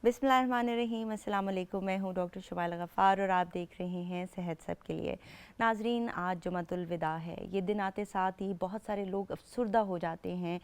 बिस्मिल्लाहिर्रहमानिर्रहीम, अस्सलाम वालेकुम। मैं हूँ डॉक्टर शुमाइला गफ़ार और आप देख रहे हैं सेहत सब के लिए। नाजरीन, आज जुमातुल विदा है। ये दिन आते साथ ही बहुत सारे लोग अफसुर्दा हो जाते हैं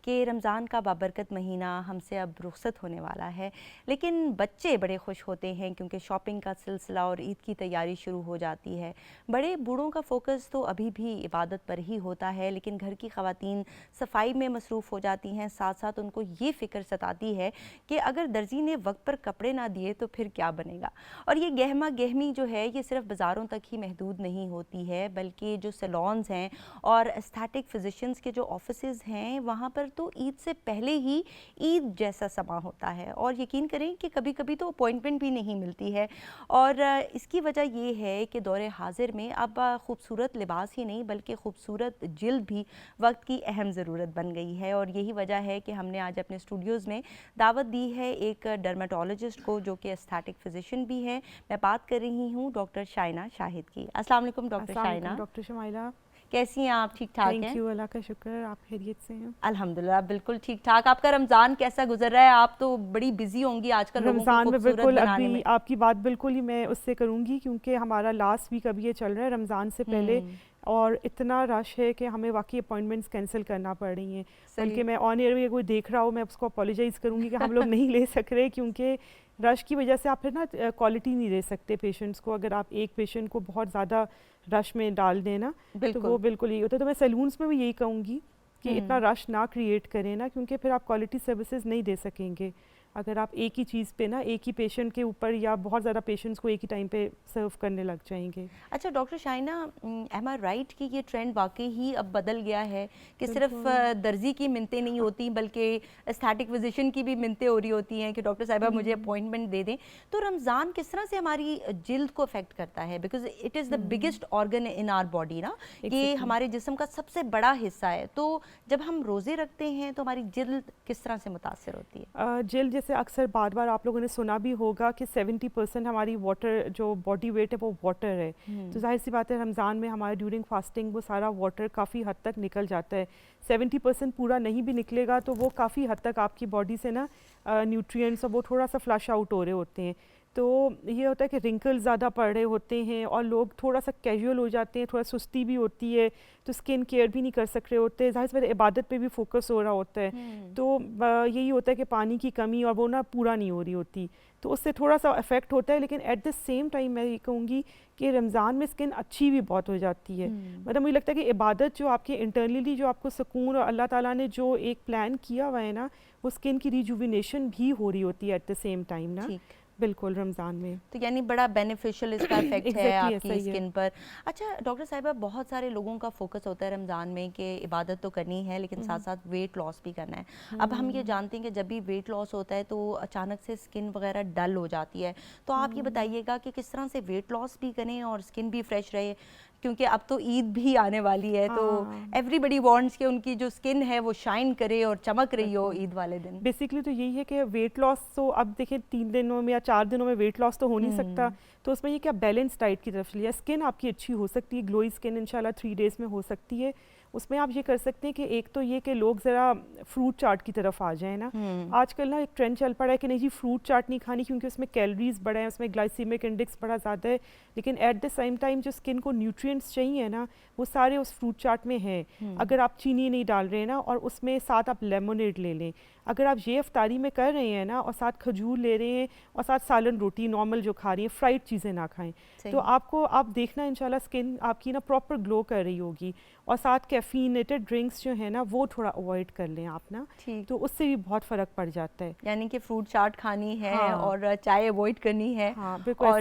कि रमज़ान का बाबरकत महीना हमसे अब रुखसत होने वाला है। लेकिन बच्चे बड़े खुश होते हैं क्योंकि शॉपिंग का सिलसिला और ईद की तैयारी शुरू हो जाती है। बड़े बूढ़ों का फोकस तो अभी भी इबादत पर ही होता है, लेकिन घर की ख़वातीन सफाई में मसरूफ़ हो जाती हैं। साथ साथ उनको ये फ़िक्र सताती है कि अगर दर्जी ने वक्त पर कपड़े ना दिए तो फिर क्या बनेगा। और ये गहमा गहमी जो है ये सिर्फ बाज़ारों तक ही महदूद नहीं होती है, बल्कि जो सैलून्स हैं और एस्थेटिक फिजिशियंस के जो ऑफिसेज़ हैं वहाँ पर तो ईद से पहले ही ईद जैसा समा होता है। और यकीन करें कि कभी कभी तो अपॉइंटमेंट भी नहीं मिलती है। और इसकी वजह ये है कि दौरे हाजिर में अब खूबसूरत लिबास ही नहीं बल्कि खूबसूरत जिल्द भी वक्त की अहम ज़रूरत बन गई है। और यही वजह है कि हमने आज अपने स्टूडियोज़ में दावत दी है एक डर्माटोलॉजिस्ट को जो कि एस्थेटिक फिजिशियन भी है। मैं बात कर रही हूँ डॉक्टर शाइना शाहिद की। अस्सलाम वालेकुम डॉक्टर शाइना। डॉक्टर शुमाइला, कैसी हैं आप? ठीक ठाक हैं? थैंक यू, अल्लाह का शुक्र। आप खैरियत से हैं? अल्हम्दुलिल्लाह बिल्कुल ठीक ठाक। आपका रमज़ान कैसा गुजर रहा है? आप तो बड़ी बिजी होंगी आजकल लोगों को रमज़ान में खूबसूरत बिल्कुल बनाने अभी में। आपकी बात बिल्कुल ही मैं उससे करूँगी क्योंकि हमारा लास्ट वीक अभी ये चल रहा है रमज़ान से पहले, और इतना रश है कि हमें वाकई अपॉइंटमेंट्स कैंसिल करना पड़ रही हैं। बल्कि मैं ऑन एयर में कोई देख रहा हो मैं उसको अपोलोजाइज़ करूँगी कि हम लोग नहीं ले सक रहे क्योंकि रश की वजह से आप फिर ना क्वालिटी नहीं दे सकते पेशेंट्स को। अगर आप एक पेशेंट को बहुत ज़्यादा रश में डाल दें ना तो वो बिल्कुल यही होता है। तो मैं सैलून्स में भी यही कहूँगी कि इतना रश ना क्रिएट करें ना, क्योंकि फिर आप क्वालिटी सर्विसेज नहीं दे सकेंगे अगर आप एक ही चीज़ पे ना एक ही पेशेंट के ऊपर या बहुत ज़्यादा पेशेंट्स को एक ही टाइम पे सर्व करने लग जाएंगे। अच्छा डॉक्टर शाइना, एम आई राइट कि ये ट्रेंड वाकई ही अब बदल गया है कि सिर्फ दर्जी की मिन्तें नहीं होती बल्कि एस्थेटिक फिजिशियन की भी मिन्तें हो रही होती हैं कि डॉक्टर साहिबा मुझे अपॉइंटमेंट दे दें। तो रमज़ान किस तरह से हमारी जिल्द को अफेक्ट करता है? Because it is the biggest organ in our body ना, ये हमारे जिस्म का सबसे बड़ा हिस्सा है। तो जब हम रोज़े रखते हैं तो हमारी जिल्द किस तरह से मुतासर होती है? जिल्द जैसे अक्सर बार बार आप लोगों ने सुना भी होगा कि 70% हमारी वाटर जो बॉडी वेट है वो वाटर है। तो जाहिर सी बात है रमज़ान में हमारे ड्यूरिंग फास्टिंग वो सारा वाटर काफ़ी हद तक निकल जाता है। 70% पूरा नहीं भी निकलेगा तो वो काफ़ी हद तक आपकी बॉडी से ना न्यूट्रिएंट्स और वो थोड़ा सा फ्लश आउट हो रहे होते हैं। तो ये होता है कि रिंकल्स ज़्यादा पड़ रहे होते हैं और लोग थोड़ा सा कैजुअल हो जाते हैं, थोड़ा सुस्ती भी होती है, तो स्किन केयर भी नहीं कर सक रहे होते, जाहिर सी बात है इबादत पे भी फोकस हो रहा होता है। तो यही होता है कि पानी की कमी और वो ना पूरा नहीं हो रही होती, तो उससे थोड़ा सा इफ़ेक्ट होता है। लेकिन एट द सेम टाइम मैं ये कहूँगी कि रमज़ान में स्किन अच्छी भी बहुत हो जाती है। मतलब मुझे लगता है कि इबादत जो आपके इंटरनली जो आपको सुकून और अल्लाह ताला ने जो एक प्लान किया हुआ है ना, वो स्किन की रिजुविनेशन भी हो रही होती है एट द सेम टाइम ना। बिल्कुल रमज़ान में तो यानी बड़ा बेनिफिशियल इसका इफेक्ट है आपकी स्किन पर। अच्छा डॉक्टर साहिबा, बहुत सारे लोगों का फोकस होता है रमज़ान में कि इबादत तो करनी है लेकिन साथ साथ वेट लॉस भी करना है। अब हम ये जानते हैं कि जब भी वेट लॉस होता है तो अचानक से स्किन वगैरह डल हो जाती है। तो आप ये बताइएगा कि किस तरह से वेट लॉस भी करें और स्किन भी फ्रेश रहे, क्योंकि अब तो ईद भी आने वाली है। तो एवरीबडी वांट्स कि उनकी जो स्किन है वो शाइन करे और चमक रही हो ईद वाले दिन। बेसिकली तो यही है कि वेट लॉस तो अब देखिए 3 दिनों में या 4 दिनों में वेट लॉस तो हो नहीं सकता, तो उसमें ये क्या बैलेंस डाइट की तरफ लिया। स्किन आपकी अच्छी हो सकती है, ग्लोई स्किन इंशाल्लाह 3 डेज़ में हो सकती है। उसमें आप ये कर सकते हैं कि एक तो ये कि लोग ज़रा फ्रूट चाट की तरफ आ जाएं ना। आजकल ना एक ट्रेंड चल पड़ा है कि नहीं जी फ्रूट चाट नहीं खानी क्योंकि उसमें कैलोरीज बड़ा है, उसमें ग्लाइसीमिक इंडेक्स बड़ा ज़्यादा है, लेकिन एट द सेम टाइम जो स्किन को न्यूट्रिएंट्स चाहिए ना वो सारे उस फ्रूट चाट में है। अगर आप चीनी नहीं डाल रहे हैं ना और उसमें साथ आप लेमोनेड ले लें, अगर आप ये अफ्तारी में कर रहे हैं ना और साथ खजूर ले रहे हैं और साथ सालन रोटी नॉर्मल जो खा रही हैं, फ्राइड चीज़ें ना खाएं, तो आपको आप देखना इंशाल्लाह स्किन आपकी ना प्रॉपर ग्लो कर रही होगी। और साथ कैफीनेटेड ड्रिंक्स जो है ना वो थोड़ा अवॉइड कर लें आप ना, तो उससे भी बहुत फ़र्क पड़ जाता है। यानी कि फ्रूट चाट खानी है और चाय अवॉइड करनी है। और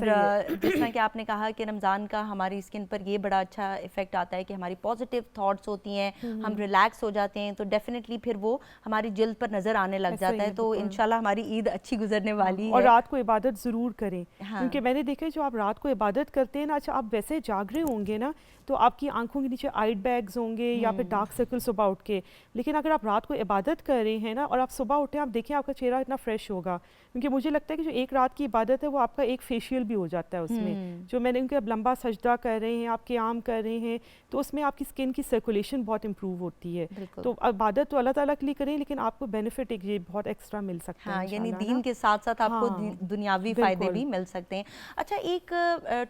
जिस तरह कि आपने कहा कि रमज़ान का हमारी स्किन पर ये बड़ा अच्छा इफेक्ट आता है कि हमारी पॉजिटिव थॉट्स होती हैं, हम रिलैक्स हो जाते हैं, तो डेफिनेटली फिर वो हमारी जिल्द पर नज़र आने लग जाता है। तो इंशाल्लाह हमारी ईद अच्छी गुजरने वाली है। और रात को इबादत ज़रूर करें, क्योंकि मैंने देखा जो आप रात को इबादत करते हैं ना, अच्छा आप वैसे जाग रहे होंगे ना तो आपकी आंखों के नीचे आइट बैग बैग्स होंगे या फिर डार्क सर्कल सुबह उठ के। लेकिन अगर आप रात को इबादत कर रहे हैं ना और आप सुबह उठे, आप देखें आपका चेहरा इतना फ्रेश होगा, क्योंकि मुझे लगता है कि जो एक रात की इबादत है वो आपका एक फेशियल भी हो जाता है उसमें। जो मैंने उनके अब लंबा सजदा कर रहे हैं, आप क़याम कर रहे हैं, तो उसमें आपकी स्किन की सर्कुलेशन बहुत इंप्रूव होती है। तो इबादत तो अल्लाह ताला के लिए करें, लेकिन आपको बेनिफिट एक ये बहुत एक्स्ट्रा मिल सकता है। हाँ, यानी दीन के साथ साथ आपको दुनियावी फ़ायदे भी मिल सकते हैं। अच्छा, एक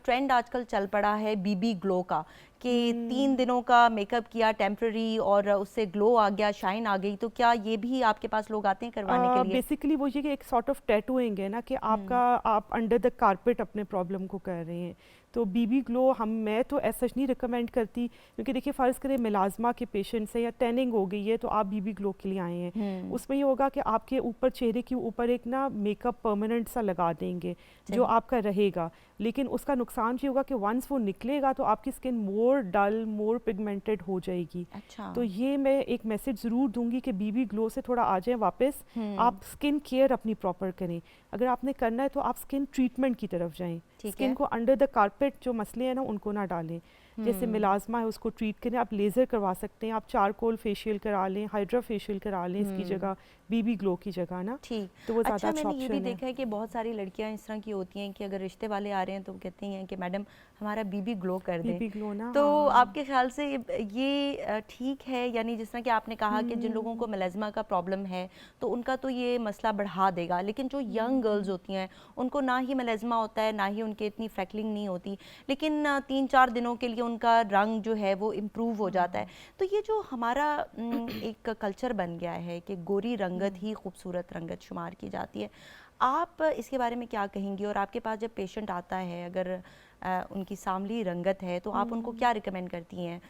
ट्रेंड आजकल चल पड़ा है बीबी ग्लो का, कि 3 दिनों का मेकअप किया टेम्पररी और उससे ग्लो आ गया, शाइन आ गई, तो क्या ये भी आपके पास लोग आते हैं करवाने के लिए? बेसिकली वो ये कि एक सॉर्ट ऑफ टैटूइंग है ना, कि आप अंडर द कारपेट अपने प्रॉब्लम को कर रहे हैं। तो बीबी ग्लो मैं तो ऐसा नहीं रिकमेंड करती, क्योंकि देखिए फ़र्ज़ करें मिलाजमा के पेशेंट्स हैं या टैनिंग हो गई है, तो आप बीबी ग्लो के लिए आए हैं, उसमें ये होगा कि आपके ऊपर चेहरे के ऊपर एक ना मेकअप परमानेंट सा लगा देंगे जो आपका रहेगा, लेकिन उसका नुकसान ये होगा कि वंस वो निकलेगा तो आपकी स्किन मोर डल, मोर पिगमेंटेड हो जाएगी। अच्छा। तो ये मैं एक मैसेज ज़रूर दूंगी कि बीबी ग्लो से थोड़ा आ जाएं वापस, आप स्किन केयर अपनी प्रॉपर करें। अगर आपने करना है तो आप स्किन ट्रीटमेंट की तरफ जाएं, स्किन को अंडर द कारपेट जो मसले हैं ना उनको ना डालें। जैसे मिलाजमा है उसको ट्रीट करें, आप लेज़र करवा सकते हैं, आप चारकोल फेशियल करा लें, हाइड्रा फेशियल करा लें इसकी जगह, बीबी ग्लो की जगह ना। ठीक, तो वो अच्छा, मैंने ये भी देखा है कि बहुत सारी लड़कियां इस तरह की होती हैं कि अगर रिश्ते वाले आ रहे हैं तो कहती हैं कि मैडम हमारा बीबी ग्लो कर दें। बीबी ग्लो ना, तो आपके ख्याल से ये ठीक है? यानी जिस तरह कि आपने कहा कि जिन लोगों को मेलाज्मा का प्रॉब्लम है तो उनका तो ये मसला बढ़ा देगा, लेकिन जो यंग गर्ल्स होती हैं उनको ना ही मेलाज्मा होता है, ना ही उनके इतनी फ्रैकलिंग नहीं होती, लेकिन 3-4 दिनों के लिए उनका रंग जो है वो इम्प्रूव हो जाता है। तो ये जो हमारा एक कल्चर बन गया है कि गोरी रंगत ही खूबसूरत रंगत शुमार की जाती है, आप इसके बारे में क्या कहेंगी? और आपके पास जब पेशेंट आता है, अगर उनकी सांवली रंगत है, तो आप उनको क्या रिकमेंड करती हैं?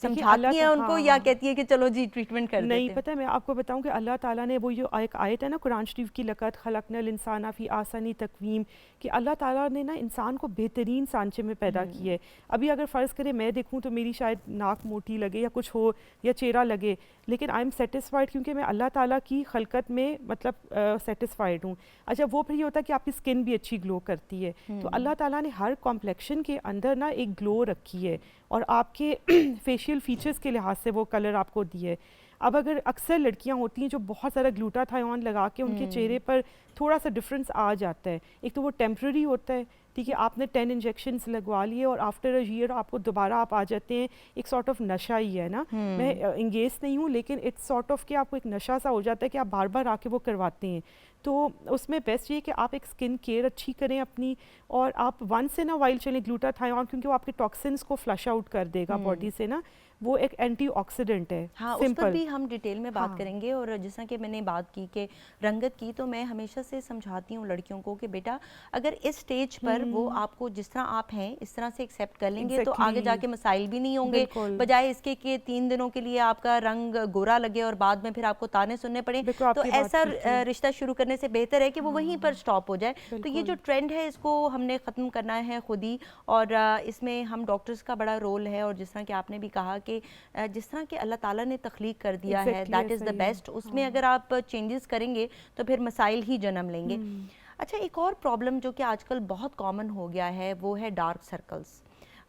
समझाती हैं उनको या कहती है कि चलो जी ट्रीटमेंट कर देते हैं? नहीं, पता है मैं आपको बताऊं कि अल्लाह ताला ने वो जो एक आयत है ना कुरान शरीफ की, लक़द खलक़नल इंसाना फ़ी आसनी तक़वीम, कि अल्लाह ताला ने ना इंसान को बेहतरीन सांचे में पैदा किया है। अभी अगर फ़र्ज़ करें मैं देखूं तो मेरी शायद नाक मोटी लगे या कुछ हो या चेहरा लगे, लेकिन आई एम सेटिस्फाइड क्योंकि मैं अल्लाह ताला की खलकत में मतलब सेटिस्फाइड हूँ। अच्छा, वो फिर ये होता है कि आपकी स्किन भी अच्छी ग्लो करती है। तो अल्लाह ताला ने हर कॉम्प्लेक्शन के अंदर ना एक ग्लो रखी है और आपके फेशियल फीचर्स के लिहाज से वो कलर आपको दिए। अब अगर अक्सर लड़कियां होती हैं जो बहुत सारा ग्लूटाथायोन लगा के उनके चेहरे पर थोड़ा सा डिफरेंस आ जाता है, एक तो वो टेम्प्रेरी होता है, ठीक है, आपने 10 इंजेक्शंस लगवा लिए और आफ्टर अ ईयर आपको दोबारा आप आ जाते हैं, एक सॉर्ट ऑफ नशा ही है ना। मैं इंगेज नहीं हूँ, लेकिन इट्स सॉर्ट ऑफ कि आपको एक नशा सा हो जाता है कि आप बार बार आके वो करवाते हैं। तो उसमें बेस्ट ये कि आप एक स्किन केयर अच्छी करें अपनी, और आप वंस इन अ वाइल चलें ग्लूटाथायोन, क्योंकि वो आपके टॉक्सिन्स को फ्लश आउट कर देगा बॉडी से ना, वो एक एंटीऑक्सीडेंट है। हाँ, उस पर भी हम डिटेल में बात करेंगे। और जिस तरह कि मैंने बात की कि रंगत की, तो मैं हमेशा से समझाती हूँ लड़कियों को कि बेटा अगर इस स्टेज पर वो आपको जिस तरह आप हैं इस तरह से एक्सेप्ट कर लेंगे तो आगे जाके मसाइल भी नहीं होंगे, बजाय इसके कि 3 दिनों के लिए आपका रंग गोरा लगे और बाद में फिर आपको ताने सुनने पड़े। तो ऐसा रिश्ता शुरू करने से बेहतर है कि वो वहीं पर स्टॉप हो जाए। तो ये जो ट्रेंड है इसको हमने ख़त्म करना है खुद ही, और इसमें हम डॉक्टर्स का बड़ा रोल है। और जिस तरह कि आपने भी कहा कि जिस तरह कि अल्लाह ताला ने तख्लीक कर दिया है, दैट इज़ द बेस्ट, उसमें अगर आप चेंजेस करेंगे तो फिर मसाइल ही जन्म लेंगे। अच्छा, एक और प्रॉब्लम जो कि आजकल बहुत कॉमन हो गया है वो है डार्क सर्कल्स,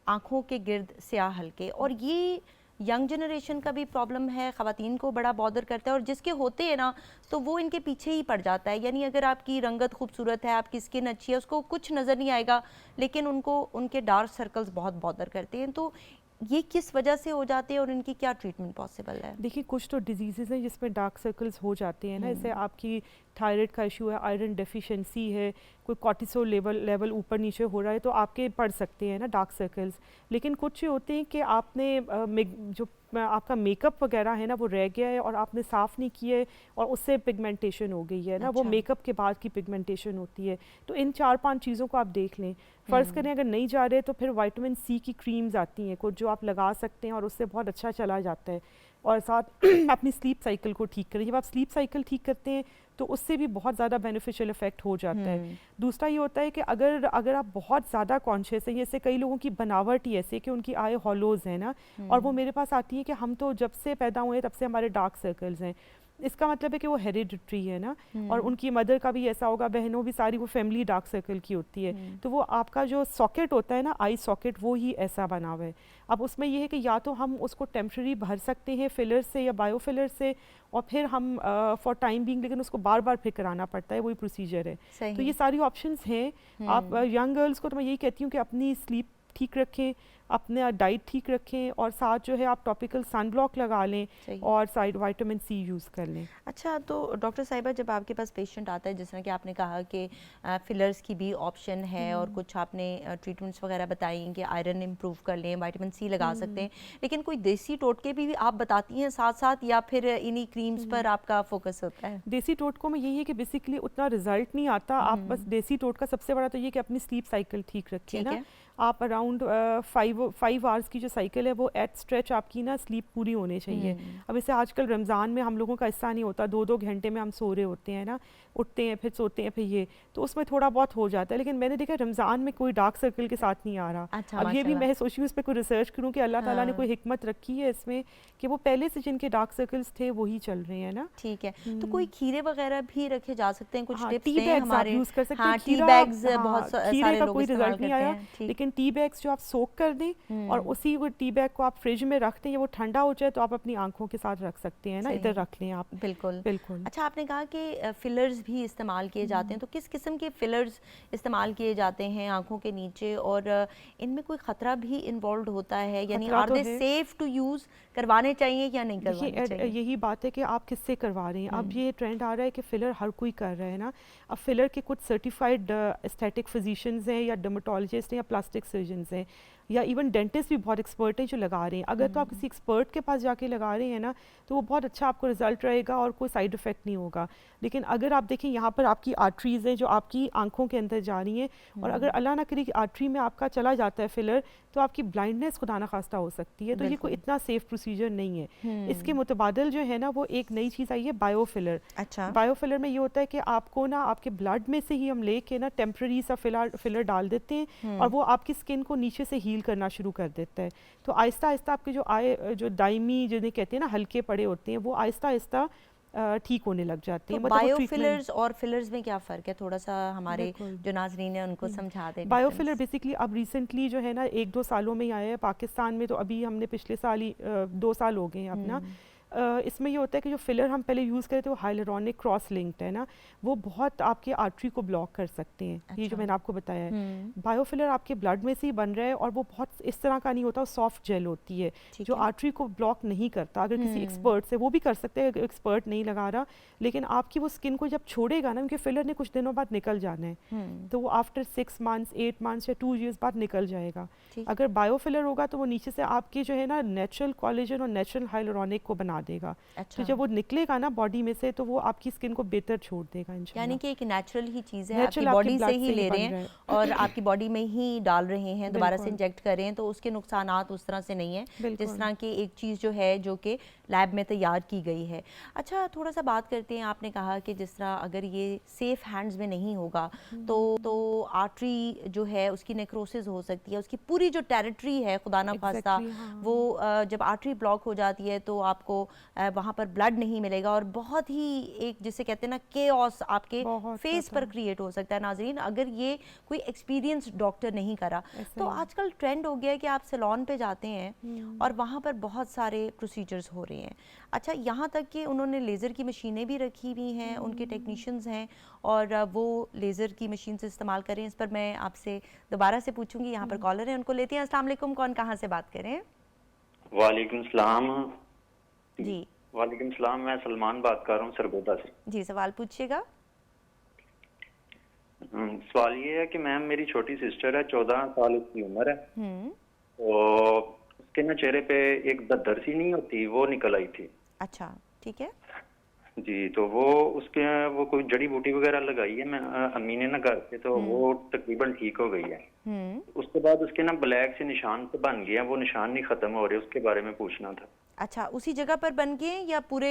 आँखों के गिर्द स्याह हल्के, और ये यंग जनरेशन का भी प्रॉब्लम है, ख़वातीन को बड़ा बॉदर करता है, और जिसके होते हैं ना तो वो इनके पीछे ही पड़ जाता है। यानी अगर आपकी रंगत खूबसूरत है, आपकी स्किन अच्छी है, उसको कुछ नज़र नहीं आएगा, लेकिन उनको उनके डार्क सर्कल्स बहुत बॉदर करते हैं। तो ये किस वजह से हो जाते हैं और इनकी क्या ट्रीटमेंट पॉसिबल है? देखिए, कुछ तो डिजीज़ेज़ हैं जिसमें डार्क सर्कल्स हो जाते हैं ना, जैसे आपकी थायराइड का इशू है, आयरन डेफिशिएंसी है, कोई कॉर्टिसोल लेवल ऊपर नीचे हो रहा है, तो आपके पड़ सकते हैं ना डार्क सर्कल्स। लेकिन कुछ ये होते हैं कि आपने जो आपका मेकअप वगैरह है ना वो रह गया है और आपने साफ़ नहीं किया है और उससे पिगमेंटेशन हो गई है ना। वो मेकअप के बाद की पिगमेंटेशन होती है। तो इन 4-5 चीज़ों को आप देख लें। फ़र्ज़ करें अगर नहीं जा रहे तो फिर विटामिन सी की क्रीम्स आती हैं कुछ, जो आप लगा सकते हैं और उससे बहुत अच्छा चला जाता है। और साथ अपनी स्लीप साइकिल को ठीक करें। जब आप स्लीप साइकिल ठीक करते हैं तो उससे भी बहुत ज़्यादा बेनिफिशियल इफेक्ट हो जाता है। दूसरा ये होता है कि अगर आप बहुत ज़्यादा कॉन्शियस हैं, जैसे कई लोगों की बनावट ही ऐसे कि उनकी आई हॉलोज़ है ना, और वो मेरे पास आती है कि हम तो जब से पैदा हुए तब से हमारे डार्क सर्कल्स हैं, इसका मतलब है कि वो हेरिडिटरी है ना, और उनकी मदर का भी ऐसा होगा, बहनों भी सारी वो फैमिली डार्क सर्कल की होती है, तो वो आपका जो सॉकेट होता है ना, आई सॉकेट, वो ही ऐसा बना हुआ है। अब उसमें ये है कि या तो हम उसको टेम्प्रेरी भर सकते हैं फिलर से या बायोफिलर से, और फिर हम फॉर टाइम बीइंग, लेकिन उसको बार बार फिर कराना पड़ता है, वही प्रोसीजर है। तो ये सारी ऑप्शंस हैं। आप यंग गर्ल्स को तो मैं यही कहती हूँ कि अपनी स्लीप ठीक रखें, अपना डाइट ठीक रखें, और साथ जो है आप टॉपिकल सन ब्लॉक लगा लें और साइड विटामिन सी यूज़ कर लें। अच्छा, तो डॉक्टर साहिबा, जब आपके पास पेशेंट आता है, जिस तरह कि आपने कहा कि फिलर्स की भी ऑप्शन है और कुछ आपने ट्रीटमेंट्स वगैरह बताई कि आयरन इम्प्रूव कर लें, विटामिन सी लगा सकते हैं, लेकिन कोई देसी टोटके भी आप बताती हैं साथ साथ, या फिर इन्हीं क्रीम्स पर आपका फोकस होता है? देसी टोटकों में यही है कि बेसिकली उतना रिजल्ट नहीं आता। आप बस देसी टोटका सबसे बड़ा तो ये कि अपनी स्लीप साइकिल ठीक रखिए ना। आप अराउंड 5 आवर्स की जो साइकिल है वो एट स्ट्रेच आपकी ना स्लीप पूरी होनी चाहिए। अब इसे आजकल रमज़ान में हम लोगों का हिस्सा नहीं होता, 2-2 घंटे में हम सो रहे होते हैं ना, उठते हैं फिर सोते हैं फिर ये, तो उसमें थोड़ा बहुत हो जाता है। लेकिन मैंने देखा रमज़ान में कोई डार्क सर्कल के साथ नहीं आ रहा। अच्छा, अब ये भी मैं सोच रही हूँ इस पर कोई रिसर्च करूँ कि अल्लाह ताला ने कोई हिकमत रखी है इसमें कि वो पहले से जिनके डार्क सर्कल्स थे वही चल रहे हैं ना। ठीक है, तो कोई खीरे वगैरह भी रखे जा सकते हैं? कुछ टिप्स टी दें बैग्स हमारे। आप यूज़ कर सकते हैं। टी बैग्स बहुत खीरे सारे का लोग कोई इस्तेमाल रिजल्ट नहीं करते आया, हैं। लेकिन टी बैग्स जो आप सोक कर दें और उसी वो टी बैग को आप फ्रिज में रख दें, वो ठंडा हो जाए तो आप अपनी आंखों के साथ रख सकते हैं ना, इधर रख लें आप। बिल्कुल बिल्कुल। अच्छा, आपने कहा कि फिलर्स भी इस्तेमाल किए जाते हैं, तो किस किस्म के फिलर्स इस्तेमाल किए जाते हैं आंखों के नीचे, और इनमें कोई ख़तरा भी इन्वॉल्व होता है? यानी are they safe to use, करवाने चाहिए या नहीं करवाने चाहिए? यही बात है कि आप किससे करवा रहे हैं। अब ये ट्रेंड आ रहा है कि फिलर हर कोई कर रहा है ना। अब फिलर के कुछ सर्टिफाइड एस्थेटिक फिजिशियंस हैं या डर्मेटोलॉजिस्ट हैं या प्लास्टिक सर्जन्स हैं या इवन डेंटिस्ट भी बहुत एक्सपर्ट हैं जो लगा रहे हैं। अगर तो आप किसी एक्सपर्ट के पास जाके लगा रहे हैं ना, तो वो बहुत अच्छा आपको रिजल्ट रहेगा और कोई साइड इफ़ेक्ट नहीं होगा। लेकिन अगर आप देखें यहाँ पर आपकी आर्टरीज़ हैं जो आपकी आंखों के अंदर जा रही हैं, और अगर अल्लाह ना करे कि आर्टरी में आपका चला जाता है फिलर, तो आपकी ब्लाइंडनेस खुदा ना खास्ता हो सकती है। तो ये कोई इतना सेफ प्रोसीजर नहीं है। इसके मुतबादल जो है ना, वो एक नई चीज़ आई है, बायोफिलर। अच्छा, बायोफिलर में ये होता है कि आपको ना आपके ब्लड में से ही हम लेके ना टेम्प्रेरी सा फिलर डाल देते हैं, और वो आपकी स्किन को नीचे से हील करना शुरू कर देता है। तो आहिस्ता आहिस्ता आपके जो दायमी जिन्हें कहते हैं ना हल्के पड़े होते हैं, वो आहिस्ता आहिस्ता ठीक होने लग जाते हैं। तो बायोफिलर्स और फिलर्स में क्या फ़र्क है? थोड़ा सा हमारे जो नाजरीन है उनको समझा दें। बायोफिलर बेसिकली अब रिसेंटली जो है ना 1-2 सालों में ही आया है पाकिस्तान में, तो अभी हमने पिछले साल ही 2 साल हो गए हैं अपना। इसमें ये होता है कि जो फिलर हम पहले यूज़ करे थे वो हाइलुरोनिक क्रॉस लिंक्ड है ना, वो बहुत आपके आर्टरी को ब्लॉक कर सकते हैं। अच्छा। ये जो मैंने आपको बताया है, बायोफिलर आपके ब्लड में से ही बन रहा है, और वो बहुत इस तरह का नहीं होता, सॉफ्ट जेल होती है जो आर्टरी को ब्लॉक नहीं करता। अगर किसी एक्सपर्ट से, वो भी कर सकते हैं एक्सपर्ट नहीं लगा रहा, लेकिन आपकी वो स्किन को जब छोड़ेगा ना, उनके फिलर ने कुछ दिनों बाद निकल जाना है, तो वो आफ्टर 6 मंथ्स 8 मंथ्स या 2 years बाद निकल जाएगा। अगर बायोफिलर होगा तो वो नीचे से आपके जो है ना नेचुरल कोलेजन और नेचुरल हाइलुरोनिक को बना देगा। अच्छा। तो जब वो निकलेगा ना बॉडी में से, तो वो आपकी स्किन को बेहतर छोड़ देगा इंशाल्लाह। यानी कि एक नेचुरल ही चीज़ है, आपकी बॉडी से ही ले रहे हैं और आपकी बॉडी में ही डाल रहे हैं, दोबारा से इंजेक्ट कर रहे हैं, तो उसके नुकसानात उस तरह से नहीं है जिस तरह की एक चीज़ जो है जो कि लैब में तैयार की गई है। अच्छा, थोड़ा सा बात करते हैं, आपने कहा कि जिस तरह अगर ये सेफ हैंड्स में नहीं होगा तो आर्टरी जो है उसकी नेक्रोसिस हो सकती है, उसकी पूरी जो टेरिटरी है खुदा ना खास्ता वो जब आर्टरी ब्लॉक हो जाती है तो आपको वहाँ पर ब्लड नहीं मिलेगा, और बहुत ही एक जिसे कहते हैं ना केओस आपके फेस पर क्रिएट हो सकता है। नाजरीन, अगर ये कोई एक्सपीरियंस डॉक्टर नहीं करा, तो आजकल ट्रेंड हो गया है कि आप सैलून पे जाते हैं और वहाँ पर बहुत सारे प्रोसीजर्स हो रहे हैं। अच्छा, यहाँ तक कि उन्होंने लेज़र की मशीनें भी रखी हुई हैं, उनके टेक्नीशियंस हैं और वो लेज़र की मशीन से इस्तेमाल करें। इस पर मैं आपसे दोबारा से पूछूंगी। यहाँ पर कॉलर है, उनको लेते हैं। अस्सलाम वालेकुम, कौन कहाँ से बात करें? वालेकुम सलाम जी। वालेकुम सलाम, मैं सलमान बात कर रहा हूँ सरगोदा से। जी, सवाल पूछिएगा। सवाल ये है कि मैम, मेरी छोटी सिस्टर है, 14 साल उसकी उम्र है, तो उसके ना चेहरे पे एक दद्दरसी नहीं होती, वो निकल आई थी। अच्छा, ठीक है जी। तो वो कोई जड़ी बूटी वगैरह लगाई है मैं अम्मी ने ना घर से, तो वो तकरीबन ठीक हो गई है। उसके बाद उसके ना ब्लैक से निशान तो बन गए हैं, वो निशान नहीं खत्म हो रहे, उसके बारे में पूछना था। अच्छा, उसी जगह पर बन गए या पूरे